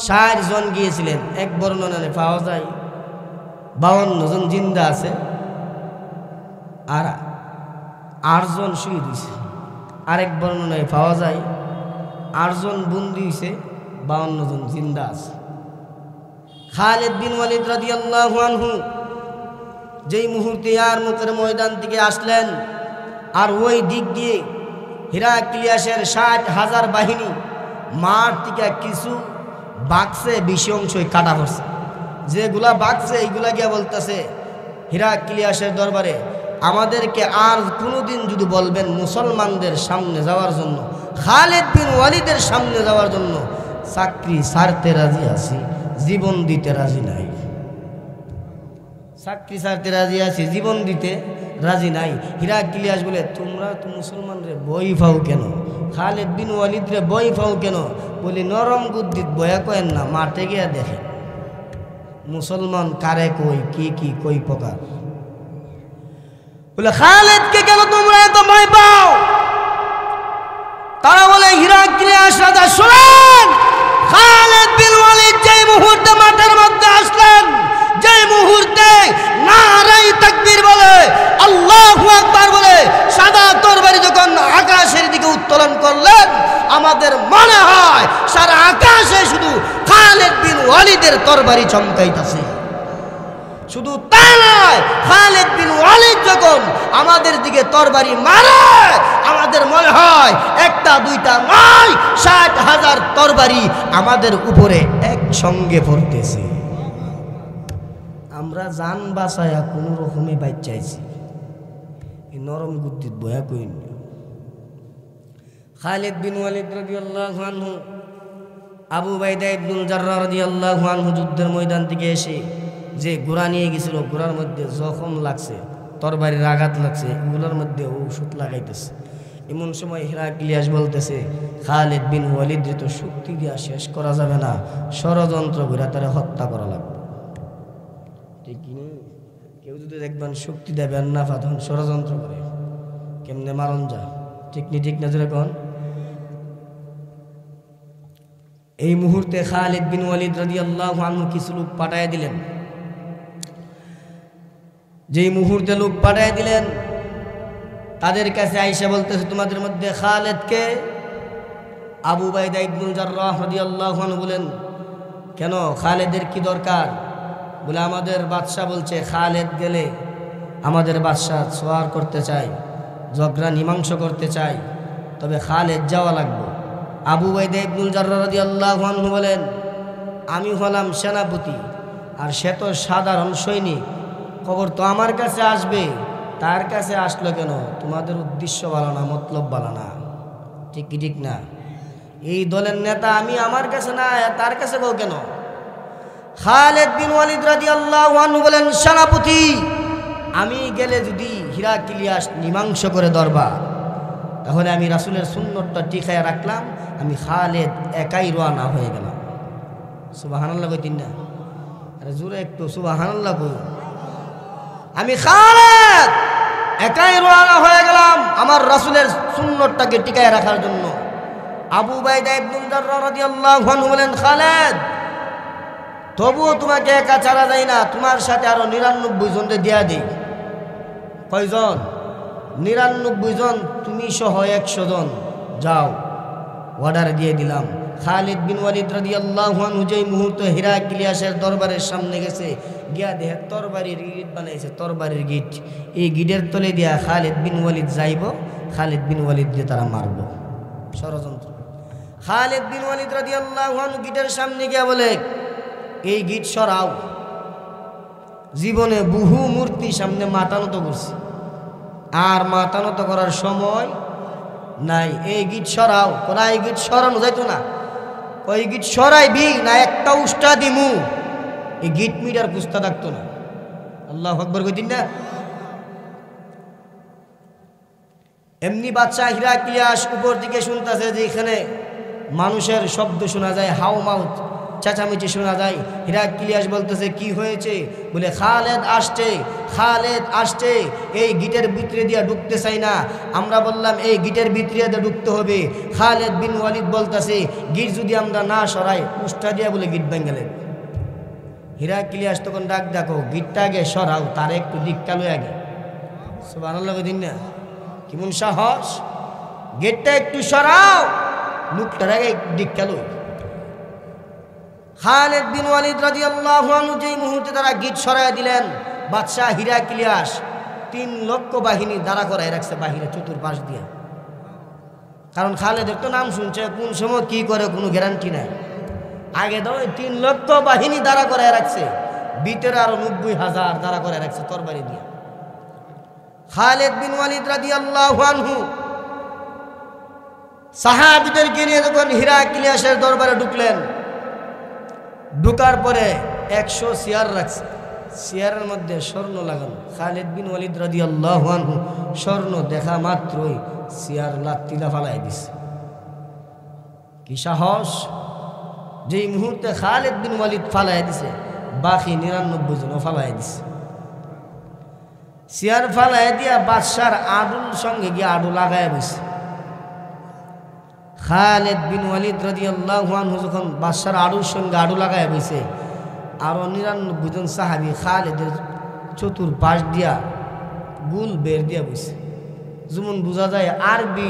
60 জন গিয়েছিলেন, এক বর্ণনায় পাওয়া যায় 52 জন জিন্দা আছে, আর 8 জন শহীদ হয়েছে। আরেক বর্ণনায় পাওয়া যায় 8 জন বন্দী হয়েছে, 52 জন জিন্দা আছে। খালিদ বিন ওয়ালিদ রাদিয়াল্লাহু আনহু যেই মুহূর্তে ইয়ারমুকের ময়দান থেকে আসলেন, আর ওই দিক দিয়ে হিরাক্লিয়াসের 60,000 বাহিনী মাঠ থেকে কিছু বাক্সে 20 অংশই কাটা পড়ছে। যেগুলা বাক্সে এইগুলা গিয়া বলতেছে হিরাক্লিয়াসের দরবারে, আমাদেরকে আর কোনোদিন যদি বলবেন মুসলমানদের সামনে যাওয়ার জন্য, খালিদ বিন ওয়ালিদের সামনে যাওয়ার জন্য, চাকরি ছাড়তে রাজি আছি, জীবন দিতে রাজি নাই। চাকরি ছাড়তে রাজি আছি, জীবন দিতে রাজি নাই। হিরাক্লিয়াস বলে, তোমরা তো মুসলমানরে বই পাও কেন? খালিদ বিন ওয়ালিদরে বই পাও কেন? বলি, নরম বুদ্ধিত বয়া কয়েন না, মাঠে গিয়া দেখে মুসলমান কারে কই, কি কই প্রকার। বলে, খালিদকে কেন তোমরা এত ভয় পাও? তারা বলে হিরাক্লিয়াস রাজা শুনেন, খালিদ বিন ওয়ালিদ যেই মুহূর্তে মাঠের মধ্যে আসলেন, যেই মুহূর্তে নারায়ে তাকবীর বলে আল্লাহু আকবার বলে সাদা তরবারি যখন আকাশের দিকে উত্তোলন করলেন, আমাদের মনে হয় সারা আকাশে শুধু খালিদ বিন ওয়ালিদের তরবারি চমকাইতেছে। শুধু তা নয়, খালিদ বিন ওয়ালিদ যখন আমাদের দিকে তরবারি মারে, আমাদের মনে হয় একটা দুইটা নয়, ৬০,০০০ তরবারি আমাদের উপরে একসঙ্গে পড়তেছে। আমরা জান বাঁচায়া কোনো রকমে বাইচ চাইছি, এই নরম বুদ্ধির বয়া কইন। খালিদ বিন ওয়ালিদ রাদিয়াল্লাহু আনহু আবু উবাইদা ইবনুল জাররাহ রাদিয়াল্লাহু আনহু যুদ্ধের ময়দান থেকে এসে যে ঘোড়া নিয়ে গেছিল, ঘোড়ার মধ্যে জখম লাগছে, তরবারির আঘাত লাগছে, এগুলোর মধ্যে ঔষধ লাগাইতেছে। এমন সময় হিরাক্লিয়াস বলতেছে, খালিদ বিন ওয়ালিদ তো শক্তি দিয়া শেষ করা যাবে না, ষড়যন্ত্র করে তারা হত্যা করা লাগবে। ঠিক কিনা? কেউ যদি দেখবেন শক্তি দেবেন না তখন ষড়যন্ত্র করে কেমনে মারণ যা, ঠিক নি? ঠিক না? যেরকম এই মুহূর্তে খালিদ বিন ওয়ালিদ রাদিয়াল্লাহু আনহু কিছু লোক পাঠায় দিলেন। যেই মুহূর্তে লোক পাঠায় দিলেন, তাদের কাছে আইসা বলতেছে, তোমাদের মধ্যে খালিদকে? আবু উবাইদা ইবনুল জাররাহ রাদিয়াল্লাহু আনহু বলেন, কেন, খালিদের কি দরকার? বলে, আমাদের বাদশা বলছে খালিদ গেলে আমাদের বাদশা সোয়ার করতে চাই, ঝগড়া মীমাংসা করতে চাই, তবে খালিদ যাওয়া লাগবে। আবু উবাইদা ইবনুল জাররাহ রাদিয়াল্লাহু আনহু বলেন, আমি হলাম সেনাপতি আর সে তো সাধারণ সৈনিক, খবর তো আমার কাছে আসবে, তার কাছে আসলো কেন? তোমাদের উদ্দেশ্য ভালো না, মতলব ভালো না, ঠিক কি ঠিক না? এই দলের নেতা আমি, আমার কাছে না, তার কাছে গো কেন? খালিদ বিন ওয়ালিদ রাদিয়াল্লাহু আনহু বলেন, সেনাপতি আমি গেলে যদি হিরাক্লিয়াস মীমাংস করে দরবার, তাহলে আমি রাসূলের সুন্নতটা টিকায় রাখলাম, আমি খালিদ একাই রওনা হয়ে গেলাম। সুবহানাল্লাহ কইতেন না? আরে জোরে একটু সুবহানাল্লাহ কই। আমি খালিদ একাই রওনা হয়ে গেলাম আমার রাসূলের সুন্নতটাকে টিকায় রাখার জন্য। আবু উবাইদা ইবনুল জাররাহ রাদিয়াল্লাহু আনহু বলেন, খালিদ তবুও তোমাকে একা ছাড়া যায় না, তোমার সাথে আরো ৯৯ জনকে দিয়া দেই। কয়জন? ৯৯ জন, তুমি সহ ১০০ জন যাও, অর্ডার দিয়ে দিলাম। খালিদ বিন ওয়ালিদ রাদিয়াল্লাহু আনহু যেই মুহূর্তে হিরাক্লিয়াসের দরবারের সামনে গেছে, গিয়া দেখে তরবারির গিট বানাইছে, তরবারির গিট, এই গিটের তলে দিয়া খালিদ বিন ওয়ালিদ যাইব, খালিদ বিন ওয়ালিদ দিয়ে তারা মারব। ষড়যন্ত্র। খালিদ বিন ওয়ালিদ রাদিয়াল্লাহু আনহু গিটের সামনে গিয়া বলে, এই গিট সরাও। জীবনে বহু মূর্তি সামনে মাথা নত করছি, আর মাথা নত করার সময় নাই, এই গিট সরাও। কোন এই গিট সরানো যাইতো না, ওই গিট সরাইবি না একটা উষ্টা দিমু, এই গিট মিটার কুস্তা থাকতো না। আল্লাহু আকবার কইতেন না? এমনি বাদশা হিরাক্লিয়াস উপর দিকে শুনতেছে যে এখানে মানুষের শব্দ শোনা যায়, হাউ মাউথ, চেঁচামেচি শোনা যায়। হিরাক্লিয়াস বলতেছে, কি হয়েছে? বলে, খালিদ আসছে, খালিদ আসছে, এই গিটের ভিতরে দিয়া ঢুকতে চাই না। আমরা বললাম এই গিটের ভিতরে দিয়ে ঢুকতে হবে। খালিদ বিন ওয়ালিদ বলতেছে, গিট যদি আমরা না সরাই, উষ্টা দিয়া বলে গিট ভেঙে। হিরাক্লিয়াস তখন ডাক, দেখো গিটটা আগে সরাও, তার একটু দিককালো আগে। সুবহানাল্লাহ দিন না? কেমন সাহস! গেটটা একটু সরাও, লোকটার আগে দিককালো। খালিদ বিন ওয়ালিদ রাদিয়াল্লাহু আনহু যেই মুহূর্তে তারা গিট সরাই দিলেন, বাদশাহ হিরাক্লিয়াস ৩ লক্ষ বাহিনী দাঁড়া করায় রাখছে বাহিরে চতুর্পাশ দিয়ে। কারণ খালিদের তো নাম শুনছে, কোন সময় কি করে কোনো গ্যারান্টি নাই। আগে তো ৩ লক্ষ বাহিনী দাঁড়া করায় রাখছে, ভিতরে আরো ৯০,০০০ দাঁড়া করায় রাখছে তরবারি দিয়ে। খালিদ বিন ওয়ালিদ রাদিয়াল্লাহু আনহু সাহাবীদেরকে নিয়ে যখন হিরাক্লিয়াসের দরবারে ঢুকলেন, ঢুকার পরে ১০০ চেয়ার রাখছে, চেয়ারের মধ্যে স্বর্ণ লাগানো। খালিদ বিন ওয়ালিদ রাদিয়াল্লাহু আনহু স্বর্ণ দেখা মাত্রই চেয়ার লাত্তিলা ফালাই দিছে। কি সাহস! যেই মুহূর্তে খালিদ বিন ওয়ালিদ ফালাই দিছে, বাকি ৯৯ জনও ফালাই দিছে। চেয়ার ফালাই দিয়া বাদশার আডুল সঙ্গে গিয়ে আডু লাগায় বসে। খালিদ বিন ওয়ালিদ রাদিয়াল্লাহু আনহু যখন বাদশার আড়ুর সঙ্গে আড়ু লাগায় বইছে, আরো 99 জন সাহাবী খালিদের চতুর্পাশ দিয়া গুল বের দিয়া বইছে। যেমন বোঝা যায় আরবি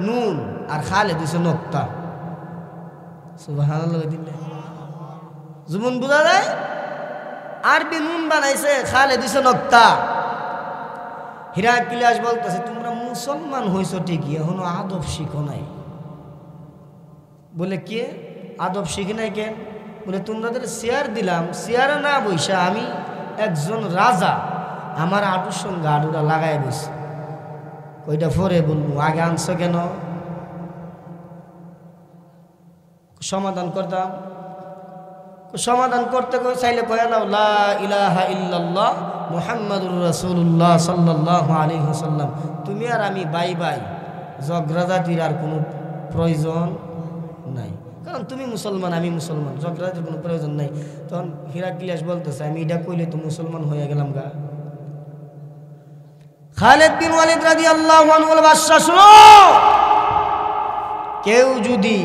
নুন আর খালিদ হইছে নক্তা। সুবহানাল্লাহ। যেমন বোঝা যায় আরবি নুন বানাইছে, খালিদ হইছে নক্তা। হিরাক্লিয়াস বলতেছে, তোমরা মুসলমান হইছো ঠিকই, এখনো আদব শিখো নাই। বলে কে আদব শিখি নাই কেন? বলে তোমাদের চেয়ার দিলাম, চেয়ারে না বইসা আমি একজন রাজা, আমার আডুর সঙ্গে আডুরা লাগাই বসে। ওইটা পরে বলবো, আগে আনছো কেন? সমাধান করতাম। সমাধান করতে চাইলে কয়া দাও লা ইলাহা ইল্লাল্লাহ মুহাম্মাদুর রাসূলুল্লাহ সাল্লাল্লাহু আলাইহি ওয়াসাল্লাম। তুমি আর আমি বাই বাই, ঝগড়াঝাটির আর কোনো প্রয়োজন নাই, কারণ তুমি মুসলমান আমি মুসলমান, ঝগড়াঝাটির কোনো প্রয়োজন নাই। তখন হিরাক্লিয়াস বলতেছে, আমি এটা কইলে তো মুসলমান হয়ে গেলাম গা। খালিদ বিন ওয়ালিদ রাদিয়াল্লাহু আনহু বলে, বাদশা শুনো, কেউ যদি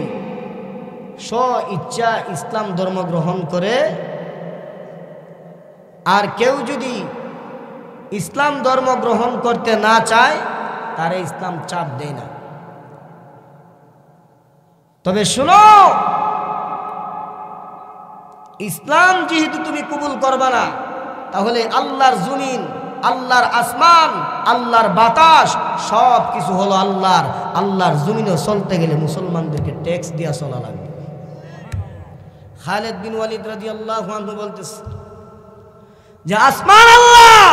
স্ব ইচ্ছা ইসলাম ধর্ম গ্রহণ করে আর কেউ যদি ইসলাম ধর্ম গ্রহণ করতে না চায়, তারে ইসলাম চাপ দেয় না। তবে শুনো, ইসলাম যেহেতু তুমি কবুল করবা না, তাহলে আল্লাহর জমিন, আল্লাহর আসমান, আল্লাহর বাতাস সব কিছু হলো আল্লাহর। আল্লাহর জমিনে চলতে গেলে মুসলমানদেরকে ট্যাক্স দিয়া চলা লাগবে। খালিদ বিন ওয়ালিদ রাদিয়াল্লাহু আনহু বলতেছে যে আসমান আল্লাহ,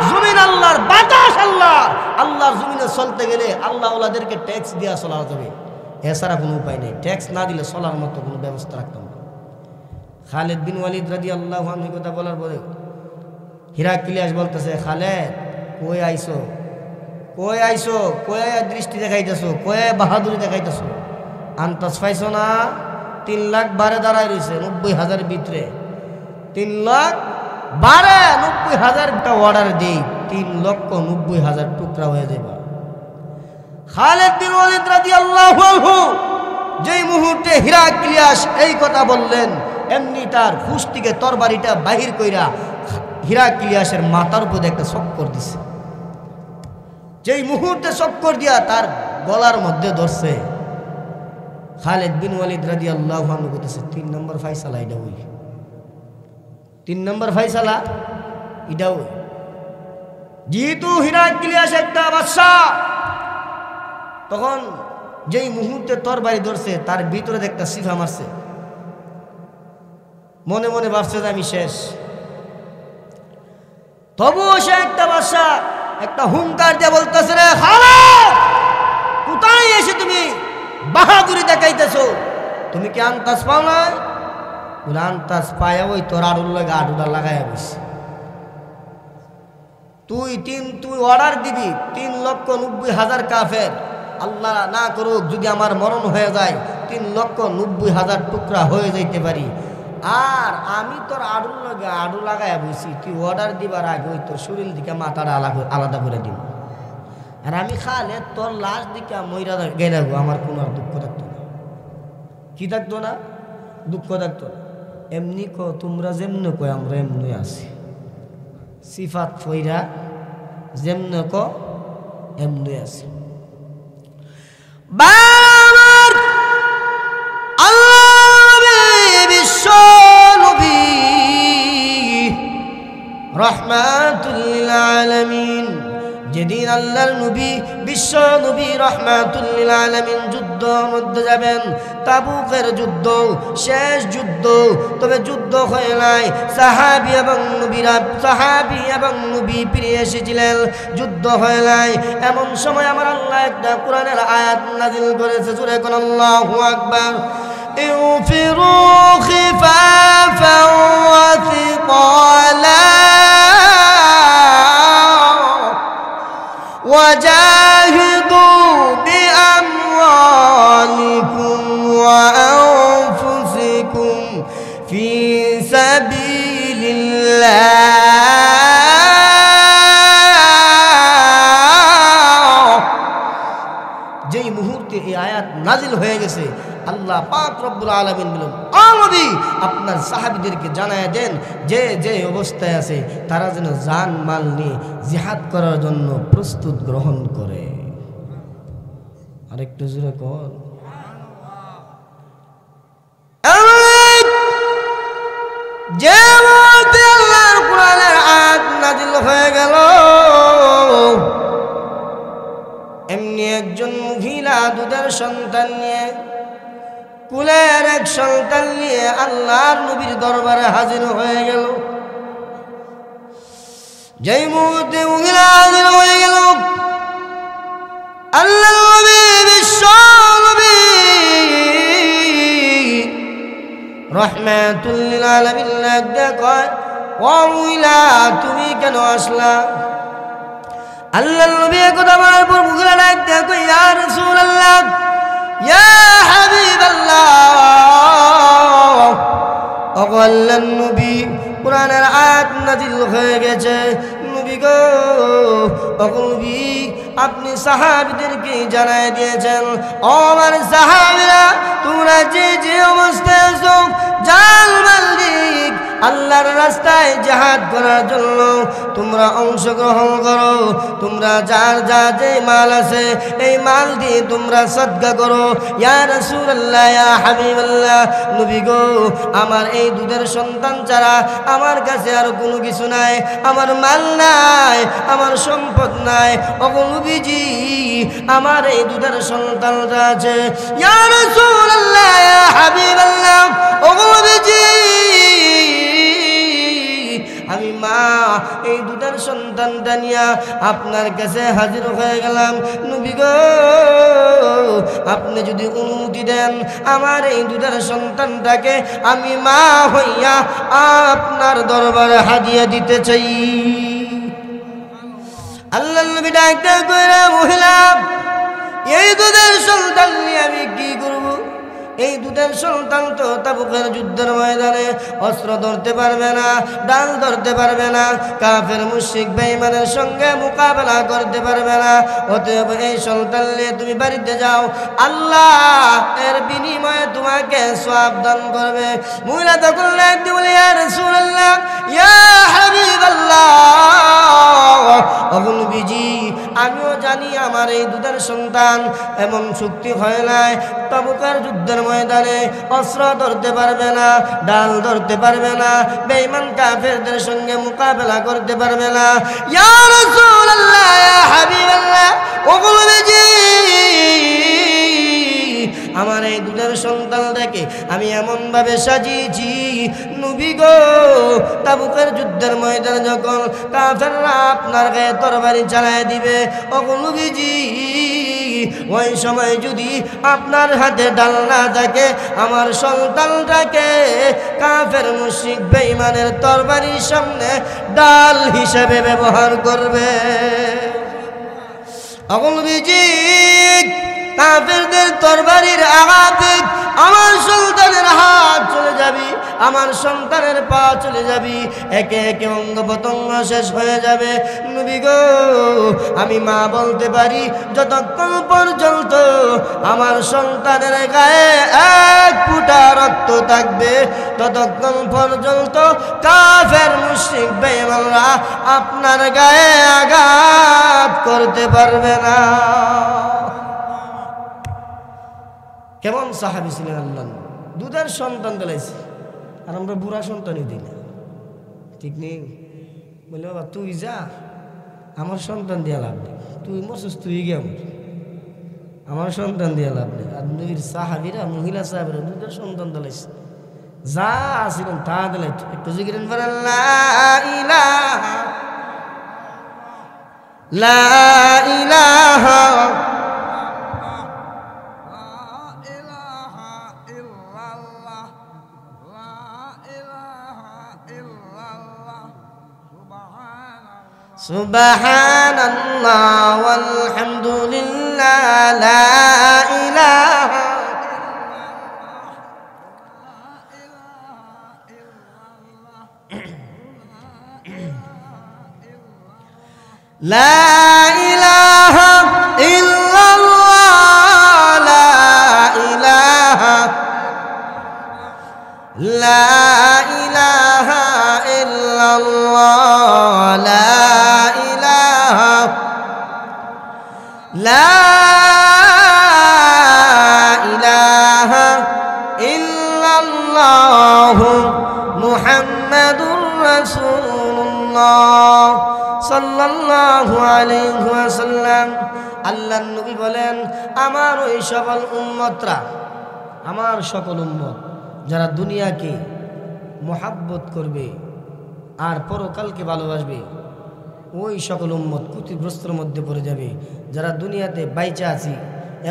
জমিন আল্লাহর, বাতাস আল্লাহ, আল্লাহর জমিনে চলতে গেলে আল্লাহ ওলাদেরকে ট্যাক্স দিয়া চলা যাবে, এছাড়া কোনো উপায় নেই। ট্যাক্স না দিলে চলার মতো কোনো ব্যবস্থা রাখতাম না। খালিদ বিন ওয়ালিদ রাদিয়াল্লাহু আনহু কথা বলার পরে হিরাক্লিয়াস বলতেছে, খালিদ কই আইছো, কই আইছো, কই দৃষ্টি দেখাইতেছো, কই বাহাদুরি দেখাইতেছো, আন্তাজ পাইছো না? 3 লাখ বারে দাঁড়ায় রয়েছে 90,000 ভিতরে, 3 লাখ বারে 90,000টা অর্ডার দেই, 3,90,000 টুকরা হয়ে যাবে। খালিদ বিন ওয়ালিদ রাদিয়াল্লাহু আনহু যেই মুহূর্তে হিরাক্লিয়াস এই কথা বললেন, এমনি তার ফুস থেকে তরবারিটা বাহির কইরা হিরাক্লিয়াসের মাথার উপর একটা চক্কর দিছে। যেই মুহূর্তে চক্কর দিয়া তার গলার মধ্যে ধরছে, খালিদ বিন ওয়ালিদ রাদিয়াল্লাহু আনহু বলতেছে, 3 নম্বর ফায়সালা এটা হই, 3 নম্বর ফায়সালা এটা হই। যেহেতু হিরাক্লিয়াস একটা বাদশা, তখন যেই মুহূর্তে তরবারি ধরছে তার ভিতরে একটা সিফা মারছে, মনে মনে ভাবছে যে আমি শেষ। তবুও সে একটা বাদশা একটা হুঙ্কার দিয়ে বলতেছে, রে খালিদ, কোথায় এসে তুমি বাহাদুরি দেখাইতেছো? তুমি কি আন্তাজ পাও না? বলে আন্তাজ পায়া ওই তোর আড়ুর লাগে আড়ুটা লাগাইয়া বসে। তুই অর্ডার দিবি 3,90,000 কাফের, আল্লাহ না করুক যদি আমার মরণ হয়ে যায়, 3,90,000 টুকরা হয়ে যাইতে পারি, আর আমি তোর আড়ুর লাগে আড়ু লাগাইয়া বসি, তুই অর্ডার দিবার আগে ওই তোর শরীর দিকে মাথাটা আলাদা করে দিব, আর আমি খালে তোর লাশ দিকে মইরা গেলে আমার কোনো আর দুঃখ থাকতো না। কি থাকতো না? দুঃখ থাকতো না। এমনি তোমরা যেমন কয় আমরা এমনি আছি, সিফাত ফইরা যেমন এমনি আছি। বিশ্ব নবী রাহমাতুল লিল আলামিন, যেদিন আল্লাহর নবী বিশ্ব নবী রাহমাতুল লিল আলামিন যুদ্ধ মধ্যে যাবেন, তাবুকের যুদ্ধ, শেষ যুদ্ধ, তবে যুদ্ধ হয় নাই, সাহাবী এবং নবী ফিরে এসেছিলেন, যুদ্ধ হয় নাই। এমন সময় আমার আল্লাহ একটা কোরআনের আয়াত নাযিল করেছে, জোরে কোন আল্লাহু আকবার। ইউফিরু খিফাফান ওয়া থিকালা وجاهدوا بأموالكم وأنفسكم في سبيل الله। যেই মুহূর্তে এই আয়াত নাজিল হয়ে গেছে। আল্লাহ পাক রব্বুল আলামিন বলেন, ও নবী আপনার সাহাবীদেরকে জানায় দেন যে যে অবস্থায় আছে তারা যেন জান মাল নিয়ে জিহাদ করার জন্য প্রস্তুত গ্রহণ করে। আরেকটু জোরে কর। যে মুহূর্তে আল্লাহর কোরআনের আয়াত নাজিল হয়ে গেল, এমনি একজন মহিলা দুধের সন্তান নিয়ে, কুলের এক সন্তান নিয়ে আল্লাহর নবীর দরবারে হাজির হয়ে গেল। যেই মুহূর্তে মহিলা হাজির হয়ে গেল, আল্লাহর নবী বিশ্ব নবী রহমাতুল লিল আলামিন লাগতে কয়, ও মহিলা তুমি কেন আসলা? আল্লাহর নবী কথা বলার পর মহিলা লাগতে কয়, ইয়া রাসূলুল্লাহ, ইয়া হাবিবাল্লাহ, ও আল্লাহর নবী কোরআনের আয়াত নাজিল হয়ে গেছে, নবী গো, ও নবী আপনি সাহাবীদেরকে জানায় দিয়েছেন, ও আমার সাহাবীরা তোমরা যে যে অবস্থায় আছো জান মাল দিক আল্লাহর রাস্তায় জিহাদ করার জন্য তোমরা অংশগ্রহণ করো। তোমরা যার যা যে মাল আছে এই মাল দিয়ে তোমরা সদকা করো। ইয়া রাসূলুল্লাহ, ইয়া হাবিবাল্লাহ, নবী গো আমার এই দুধের সন্তান ছাড়া আমার কাছে আর কোনো কিছু নাই, আমার মাল নাই, আমার সম্পদ নাই। ও নবীজি আমার এই দুধের সন্তানটা আছে। ইয়া রাসূলুল্লাহ, ইয়া হাবিবাল্লাহ, ও নবীজি আমি মা এই দুধের সন্তানটা নিয়ে আপনার কাছে হাজির হয়ে গেলাম। নবী গো আপনি যদি অনুমতি দেন আমার এই দুধের সন্তানটাকে আমি মা হইয়া আপনার দরবারে হাদিয়া দিতে চাই। আল্লাহর নবী ডাকতে কইরা, মহিলা এই দুধের সন্তান নিয়ে আমি কি করব? এই দুধের সন্তান তো তাবুকের যুদ্ধের ময়দানে অস্ত্র ধরতে পারবে না, ডাল ধরতে পারবে না, কাফের মুশরিক বেঈমানের সঙ্গে মোকাবেলা করতে পারবে না। অতএব এই সন্তান নিয়ে তুমি বাড়িতে যাও, আল্লাহ এর বিনিময়ে তোমাকে সওয়াব দান করবে। মহিলা তখন ডাকতে বলে, ইয়া রাসূলুল্লাহ, ইয়া হাবিবাল্লাহ, ও নবীজি আমিও জানি আমার এই দুধের সন্তান এমন শক্তি হয় নাই, তাবুকের যুদ্ধের ময়দানে অস্ত্র ধরতে পারবে না, ডাল ধরতে পারবে না, বেঈমান কাফেরদের সঙ্গে মোকাবেলা করতে পারবে না। ইয়া রাসূলুল্লাহ, ইয়া হাবিবাল্লাহ, ও নবীজি আমার এই দুধের সন্তানটাকে আমি এমন ভাবে সাজিয়েছি, নবী গো তাবুকের যুদ্ধের ময়দানে যখন কাফেররা আপনার গায়ে তরবারি চালায় দিবে, ও নবীজি ওই সময় যদি আপনার হাতে ডাল না থাকে আমার সন্তানটাকে কাফের মুশরিক বেঈমানের তরবারির সামনে ডাল হিসেবে ব্যবহার করবে। ও নবীজি কাফেরদের তরবারির আঘাতে আমার সন্তানের হাত চলে যাবে, আমার সন্তানের পা চলে যাবে, একে একে অঙ্গ প্রত্যঙ্গ শেষ হয়ে যাবে। নবী গো আমি মা বলতে পারি যতক্ষণ পর্যন্ত আমার সন্তানের গায়ে এক ফোঁটা রক্ত থাকবে ততক্ষণ পর্যন্ত কাফের মুশরিক বেঈমানরা আপনার গায়ে আঘাত করতে পারবে না। কেমন সাহাবী ছিলেন আল্লাহ, দুধের সন্তান দিলাইছে আর আমরা বুড়া সন্তানই দিই না, ঠিক নেই? বলে বাবা তুই যা, আমার সন্তান দিয়া লাভ নেই, তুই মরছিস তুই গে, আমার সন্তান দিয়া লাভ নেই। আর নবীর সাহাবীরা মহিলা সাহাবীরা দুধের সন্তান দিলাইছে, যা আসিলেন তা দিলাই। একটু জিকিরেন লা ইলাহা লা ইলাহা সুবহানাল্লাহ ওয়ালহামদুলিল্লাহ লা ইলাহা লা ইলাহা ইল্লাল্লাহ লা ইল্লাল্লাহ লা ইলাহা ইল্লাল্লাহু মুহাম্মাদুর রাসূলুল্লাহ সাল্লাল্লাহু আলাইহি ওয়াসাল্লাম। আল্লাহর নবী বলেন, আমার ওই সকল উম্মতরা, আমার সকল উম্মত যারা দুনিয়াকে মোহাব্বত করবে আর পরকালকে ভালোবাসবে, ওই সকল উম্মত ক্ষতিগ্রস্তের মধ্যে পড়ে যাবে। যারা দুনিয়াতে বাইচা আছি,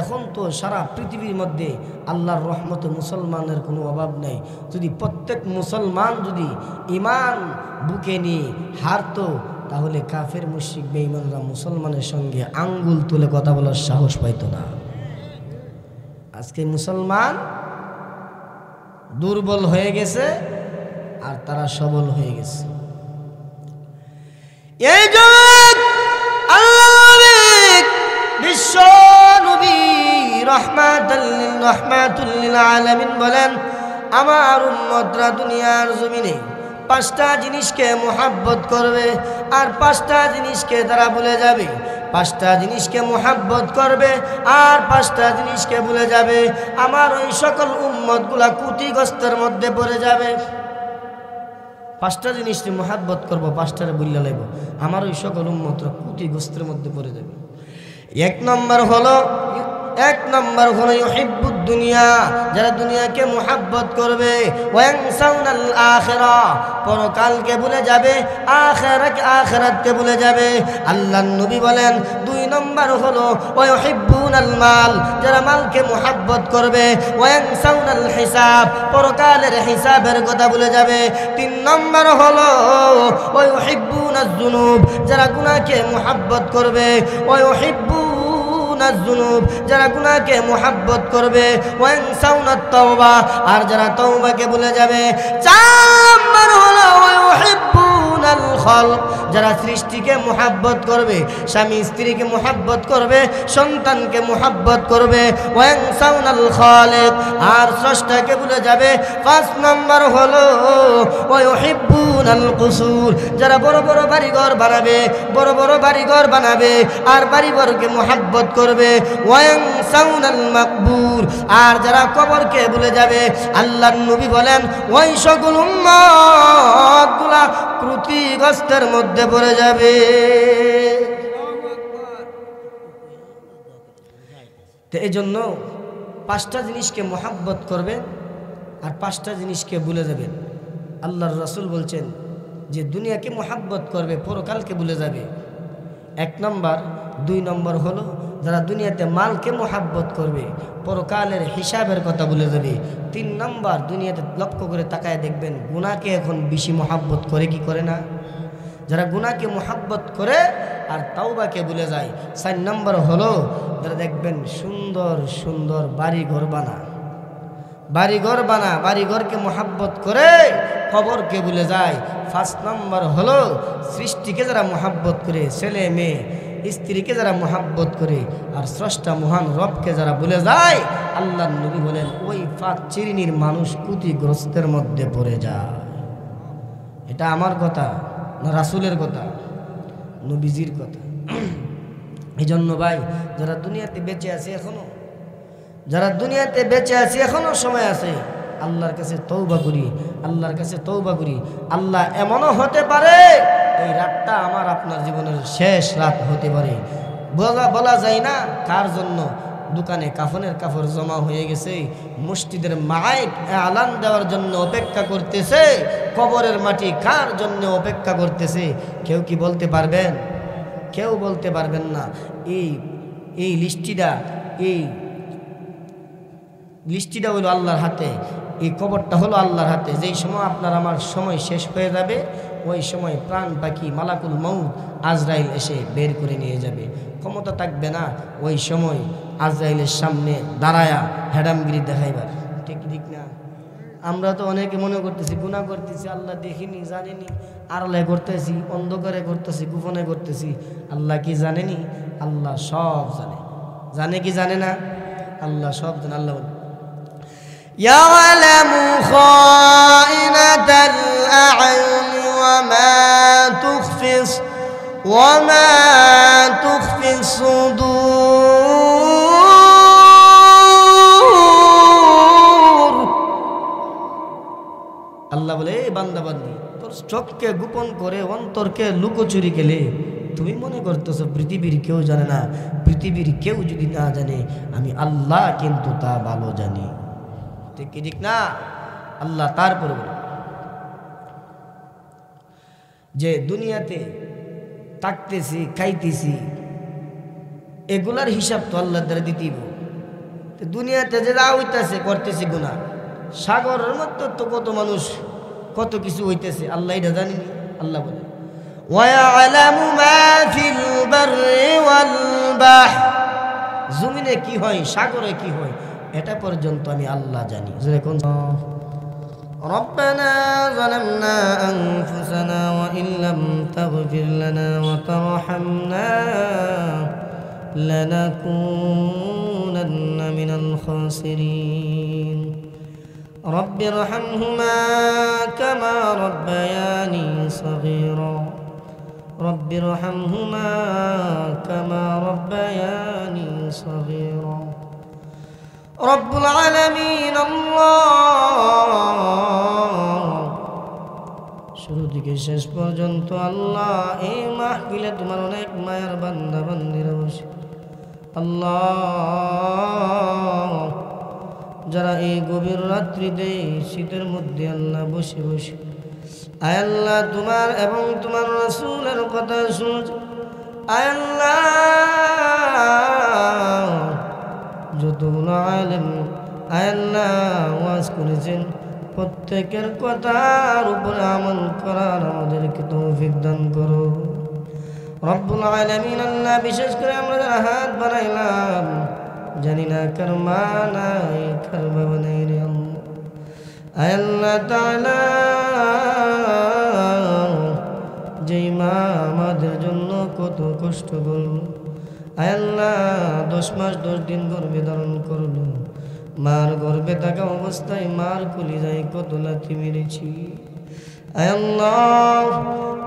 এখন তো সারা পৃথিবীর মধ্যে আল্লাহর রহমতে মুসলমানের কোনো অভাব নেই। যদি প্রত্যেক মুসলমান যদি ইমান বুকে নিয়ে হারতো, তাহলে কাফের মুশরিক বেঈমানরা মুসলমানের সঙ্গে আঙ্গুল তুলে কথা বলার সাহস পাইত না। আজকে মুসলমান দুর্বল হয়ে গেছে আর তারা সবল হয়ে গেছে। এই জগৎ আল্লাহর বিশ্ব নবী রাহমাতুল লিল আলামিন বলেন, আমার উম্মতরা দুনিয়ার জমিনে 5টা জিনিসকে মোহাব্বত করবে আর 5টা জিনিসকে তারা ভুলে যাবে। 5টা জিনিসকে মোহাব্বত করবে আর 5টা জিনিসকে ভুলে যাবে। আমার ওই সকল উম্মতগুলা ক্ষতিগ্রস্তের মধ্যে পড়ে যাবে। 5টা জিনিসকে মোহাব্বত করবো, 5টারে ভুলে লাগবো, আমার ওই সকল উম্মতরা ক্ষতিগ্রস্তের মধ্যে পড়ে যাবে। এক নম্বর হলো ইউহিব্বুদ দুনিয়া, যারা দুনিয়াকে মুহাব্বত করবে। ওয়ায়ানসাউনাল আখিরা, পরকালকে ভুলে যাবে, আখিরাতকে ভুলে যাবে। আল্লাহর নবী বলেন 2 নম্বর হলো ওয়ায়ুহিব্বুনাল মাল, যারা মালকে মুহাব্বত করবে। ওয়ায়ানসাউনাল হিসাব, পরকালের হিসাবের কথা ভুলে যাবে। 3 নম্বর হলো ওয়ায়ুহিব্বুনাজ যুনুব, যারা গুনাহকে মুহাব্বত করবে। যুনুব, যারা গুনাহকে মুহাব্বত করবে। ওয়ানসাউনাত তাওবা, আর যারা তওবাকে ভুলে যাবে। 4 নম্বর হলো ওয়ায়ুহিব্বুনাল খালক, যারা সৃষ্টিকে মুহাব্বত করবে, স্বামী স্ত্রীকে মুহাব্বত করবে, সন্তানকে মুহাব্বত করবে। ওয়ানসাউনাল খালিক, আর স্রষ্টাকে ভুলে যাবে। 5 নম্বর হলো ওয়ায়ুহিব্বুনাল কুসুর, যারা বড় বড় বাড়িঘর বানাবে আর বাড়িঘরকে মুহাব্বত করবে। ওয়ানসাউনাল মাকবুর, আর যারা কবরকে ভুলে যাবে। আল্লাহর নবী বলেন, ওই সকল উম্মতগুলা ক্ষতিগ্রস্তের মধ্যে পড়ে যাবে। তো এই জন্য 5টা জিনিসকে মুহাব্বত করবেন আর 5টা জিনিসকে ভুলে যাবেন। আল্লাহর রাসূল বলছেন যে দুনিয়াকে মুহাব্বত করবে, পরকালকে ভুলে যাবে। 1 নম্বর। 2 নম্বর হলো যারা দুনিয়াতে মালকে মুহাব্বত করবে, পরকালের হিসাবের কথা ভুলে যাবে। 3 নম্বর, দুনিয়াতে লক্ষ্য করে তাকায় দেখবেন গুনাহকে এখন বেশি মুহাব্বত করে কি করে না। যারা গুনাহকে মুহাব্বত করে আর তাওবাকে ভুলে যায়। 4 নম্বর হলো যারা দেখবেন সুন্দর সুন্দর বাড়িঘর বাড়িঘরকে মুহাব্বত করে কবরকে ভুলে যায়। 5 নম্বর হলো সৃষ্টিকে যারা মুহাব্বত করে, ছেলে মেয়ে স্ত্রীকে যারা মুহাব্বত করে আর স্রষ্টা মহান রবকে যারা ভুলে যায়। আল্লাহর নবী বলেন, ওই 5 শ্রেণীর মানুষ ক্ষতিগ্রস্তের মধ্যে পড়ে যায়। এটা আমার কথা না, রাসূলের কথা, নবীজির কথা। এই জন্য ভাই, যারা দুনিয়াতে বেঁচে আছে এখনো সময় আছে, আল্লাহর কাছে তওবা করি। আল্লাহ এমনও হতে পারে এই রাতটা আমার আপনার জীবনের শেষ রাত হতে পারে। বলা যায় না কার জন্য দোকানে কাফনের কাপড় জমা হয়ে গেছে, মসজিদের মাইক এলান দেওয়ার জন্য অপেক্ষা করতেছে, কবরের মাটি কার জন্য অপেক্ষা করতেছে। কেউ কি বলতে পারবেন? কেউ বলতে পারবেন না। এই লিস্টিটা হলো আল্লাহর হাতে, এই কবরটা হলো আল্লাহর হাতে। যেই সময় আপনার আমার সময় শেষ হয়ে যাবে, ওই সময় প্রাণ পাখি মালাকুল মউত আজরাইল এসে বের করে নিয়ে যাবে। ক্ষমতা থাকবে না ওই সময় আজরাইলের সামনে দাঁড়ায়া হেডামগিরি দেখাইবার। ঠিক না? আমরা তো অনেকে মনে করতেছি গুনাহ করতেছি, আল্লাহ দেখিনি, জানেনি, আড়ালে করতেছি, অন্ধকারে করতেছি, গোপনে করতেছি। আল্লাহ কি জানেনি? আল্লাহ সব জানে কি জানে না? আল্লাহ সব জানে। আল্লাহ يعلم خائنة الأعين وما تخفي الصدور আল্লাহ বলে এই বান্দা বান্দি তোর চোখকে গোপন করে অন্তরকে লুকোচুরি গেলে তুমি মনে করতেছো পৃথিবীর কেউ জানে না। পৃথিবীর কেউ যদি না জানে আমি আল্লাহ কিন্তু তা ভালো জানি। ঠিক কি ঠিক না? আল্লাহ তারপরে বলে যে দুনিয়াতে থাকতেছি খাইতেছি এগুলার হিসাব তো আল্লাহর দ্বারা দিতেই। দুনিয়াতে যে যা হইতেছে করতেছি গুনাহ, সাগরের মধ্যে তো কত মানুষ কত কিছু হইতেছে আল্লাহ এটা জানেনি। আল্লাহ বলে ওয়ায়ালামু মা ফিল বাররি ওয়াল বাহর, জমিনে কি হয় সাগরে কি হয় এটা পর্যন্ত আমি আল্লাহ জানি। যেরকম ربنا ظلمنا أنفسنا وإن لم تغفر لنا وترحمنا لنكونن من الخاسرين رب ارحمهما كما ربياني صغيرا رب ارحمهما كما ربياني صغيرا رب العالمين الله শুরু থেকে শেষ পর্যন্ত আল্লাহ এই মাহফিলে তোমার অনেক মায়ের বান্দা বান্দিরা বসে আল্লাহ যারা এই গভীর রাত্রিতে শীতের মধ্যে আল্লাহ বসে বসে আয় আল্লাহ তোমার এবং তোমার রাসূলের কথা শুনছে আয় আল্লাহ যতগুলো আলেম আয় আল্লাহ ওয়াজ করেছেন প্রত্যেকের কথার উপরে আমল করার আমাদেরকে তৌফিক দান করো রব্বুল আলামিন। আল্লাহ বিশেষ করে আমরা যারা হাত বাড়াইলাম জানি না কার মা নাই কার বাবা নাই রে আয় আল্লাহ তাআলা যেই মা আমাদের জন্য কত কষ্ট করলো আয় আল্লাহ 10 মাস 10 দিন গর্ভে ধারণ করলো, মার গর্ভে থাকা অবস্থায় মার কলিজায় কত লাথি মেরেছি আয় আল্লাহ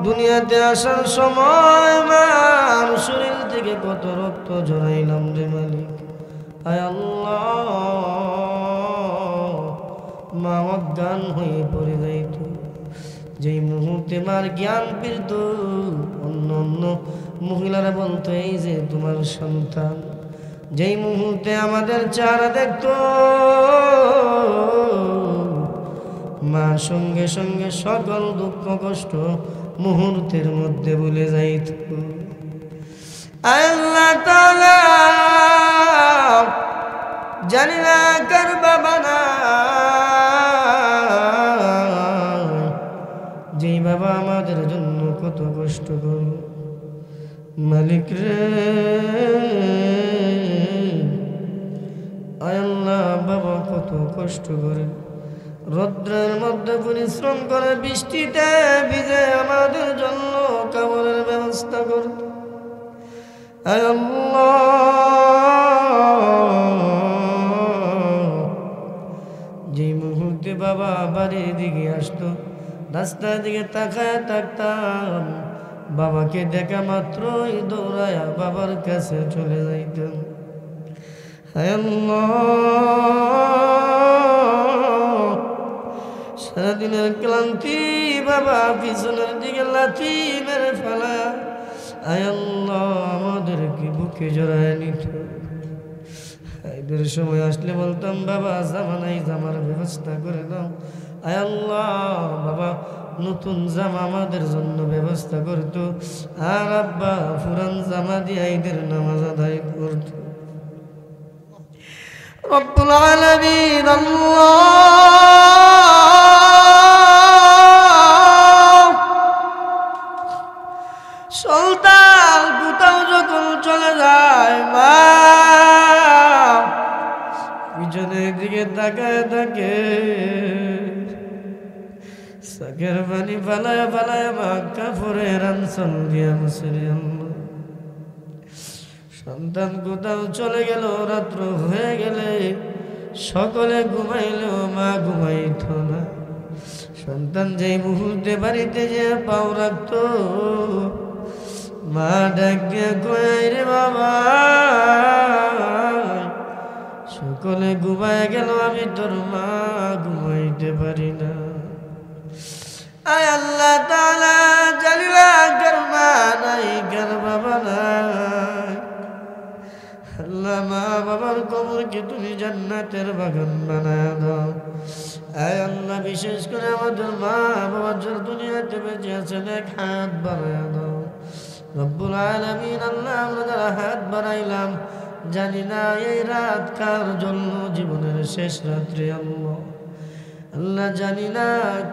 দুনিয়াতে আসার সময় মার শরীর থেকে কত রক্ত ঝরাইলাম রে মালিক আয় আল্লাহ মা অজ্ঞান হয়ে পড়ে যাইত যেই মুহূর্তে মার জ্ঞান ফিরত অন্য অন্য মহিলারা বলতো এই যে তোমার সন্তান, যেই মুহূর্তে আমাদের চেহারা দেখত মা সঙ্গে সঙ্গে সকল দুঃখ কষ্ট মুহূর্তের মধ্যে ভুলে যাইত। আল্লাহ তাআলা জানি না কার বাবা না যেই বাবা আমাদের জন্য কত কষ্ট করল মালিক রে আয় আল্লাহ বাবা কত কষ্ট করে রৌদ্রের মধ্যে পরিশ্রম করে বৃষ্টিতে ভিজে আমাদের জন্য খাবারের ব্যবস্থা করত আয় আল্লাহ যেই মুহূর্তে বাবা বাড়ির দিকে আসতো রাস্তার দিকে তাকায় থাকতাম বাবাকে দেখা মাত্রই দৌড়ায়া বাবার কাছে চলে যাইতাম। সারাদিনের ক্লান্তি বাবা পিছনের দিকে লাথি মেরে ফেলা আয় আল্লাহ আমাদেরকে বুকে জড়ায় নিত। ঈদের সময় আসলে বলতাম বাবা জামা নাই জামার ব্যবস্থা করে দাও আয় আল্লাহ বাবা নতুন জামা আমাদের জন্য ব্যবস্থা করত আর আব্বা পুরান জামা দিয়ে ঈদের নামাজ আদায় করত। রব্বুল আলামিন আল্লাহ সন্তান কোথাও যখন চলে যায় মা পিছনের দিকে তাকায় থাকে চোখের পানি ফালায় ফালায় মা কাপড়ের আঁচল দিয়া মুছরে সন্তান কোথাও চলে গেল রাত্র হয়ে গেলে সকলে ঘুমাইলেও মা ঘুমাইত না। সন্তান যেই মুহূর্তে বাড়িতে যে পাও রাখতো মা ডাক দিয়ে কয় রে বাবা সকলে ঘুমায় গেল আমি তোর মা ঘুমাইতে পারি না। আয় আল্লাহ তাআলা জানি না কার মা নাই কার বাবা নাই। আল্লাহ মা বাবার কবরকে তুমি জান্নাতের বাগান বানায় দাও। আয় আল্লাহ বিশেষ করে আমাদের মা বাবার যারা দুনিয়াতে বেঁচে আছেন এক হাত বাড়ায় দাও রব্বুল আলামিন। আল্লাহ আমরা যারা হাত বাড়াইলাম জানি না এই রাত কার জন্য জীবনের শেষ রাত্রি আল্লাহ। আল্লাহ জানি না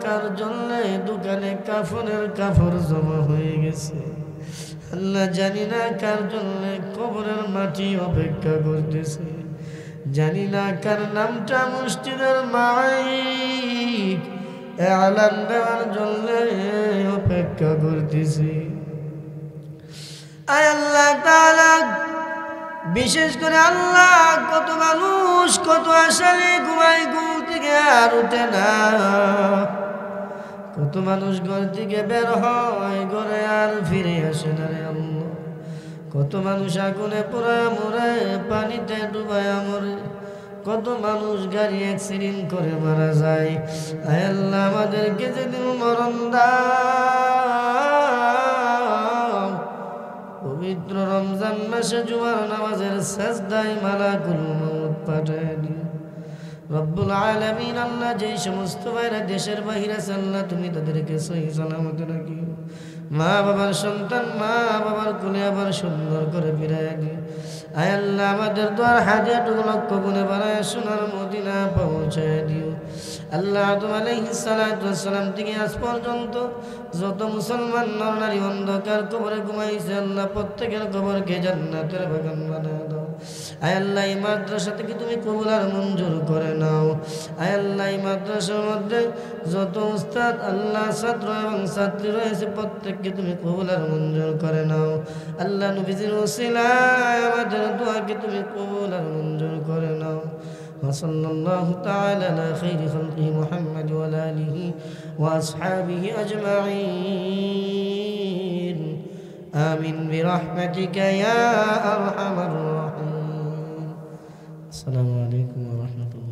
কার জন্য দোকানে কাফনের কাপড় জমা হয়ে গেছে। আল্লাহ জানি না কার জন্য কবরের মাটি অপেক্ষা করতেছে। জানি না কার নামটা মসজিদের মাইক এলান দেওয়ার জন্য অপেক্ষা করতেছে। আয় আল্লাহ তাআলা বিশেষ করে আল্লাহ কত মানুষ কত আশারে ঘুমায় ঘুম থেকে আর উঠে না। কত মানুষ ঘর থেকে বের হয় ঘরে আর ফিরে আসে না রে আল্লাহ। কত মানুষ আগুনে পোড়া মরে পানিতে ডুবায়া মরে। কত মানুষ গাড়ি অ্যাক্সিডেন্ট করে মারা যায়। আয় আল্লাহ আমাদেরকে যেদিন মরণ দাও পবিত্র রমজান মাসে জুমার নামাজের সাজদায় মালাকুল মউত পাঠায় দিও রব্বুল আলামিন। আল্লাহ যেই সমস্ত ভাইরা দেশের বাহিরে আছে আল্লাহ তুমি তাদেরকে সহি সালামত রাখিও। মা বাবার সন্তান মা বাবার কোলে আবার সুন্দর করে ফিরাইয়া দিও। আয় আল্লাহ আমাদের দোয়ার হাদিয়াটুকু লক্ষ গুণে বাড়ায় সোনার মদিনা পৌঁছায় দিও। আল্লাহ আদম আলাইহিস সালাতু ওয়াস সালাম থেকে আজ পর্যন্ত যত মুসলমান নর নারী অন্ধকার কবরে ঘুমাইছে আল্লাহ প্রত্যেকের কবরকে জান্নাতের বাগান বানায় দাও। আয় আল্লাহ এই মাদ্রাসা থেকে তুমি কবুল আর মঞ্জুর করে নাও। আয় আল্লাহ এই মাদ্রাসার মধ্যে যত উস্তাদ আল্লাহ ছাত্র এবং ছাত্রী রয়েছে প্রত্যেককে তুমি কবুল আর মঞ্জুর করে নাও। আল্লাহ নবীজির ওসিলায় আমাদের দোয়াকে তুমি কবুল আর মঞ্জুর করে নাও। وصلى الله تعالى على خير خلقه محمد وعلى آله وأصحابه أجمعين آمين برحمتك يا أرحم الراحمين. السلام عليكم ورحمة الله.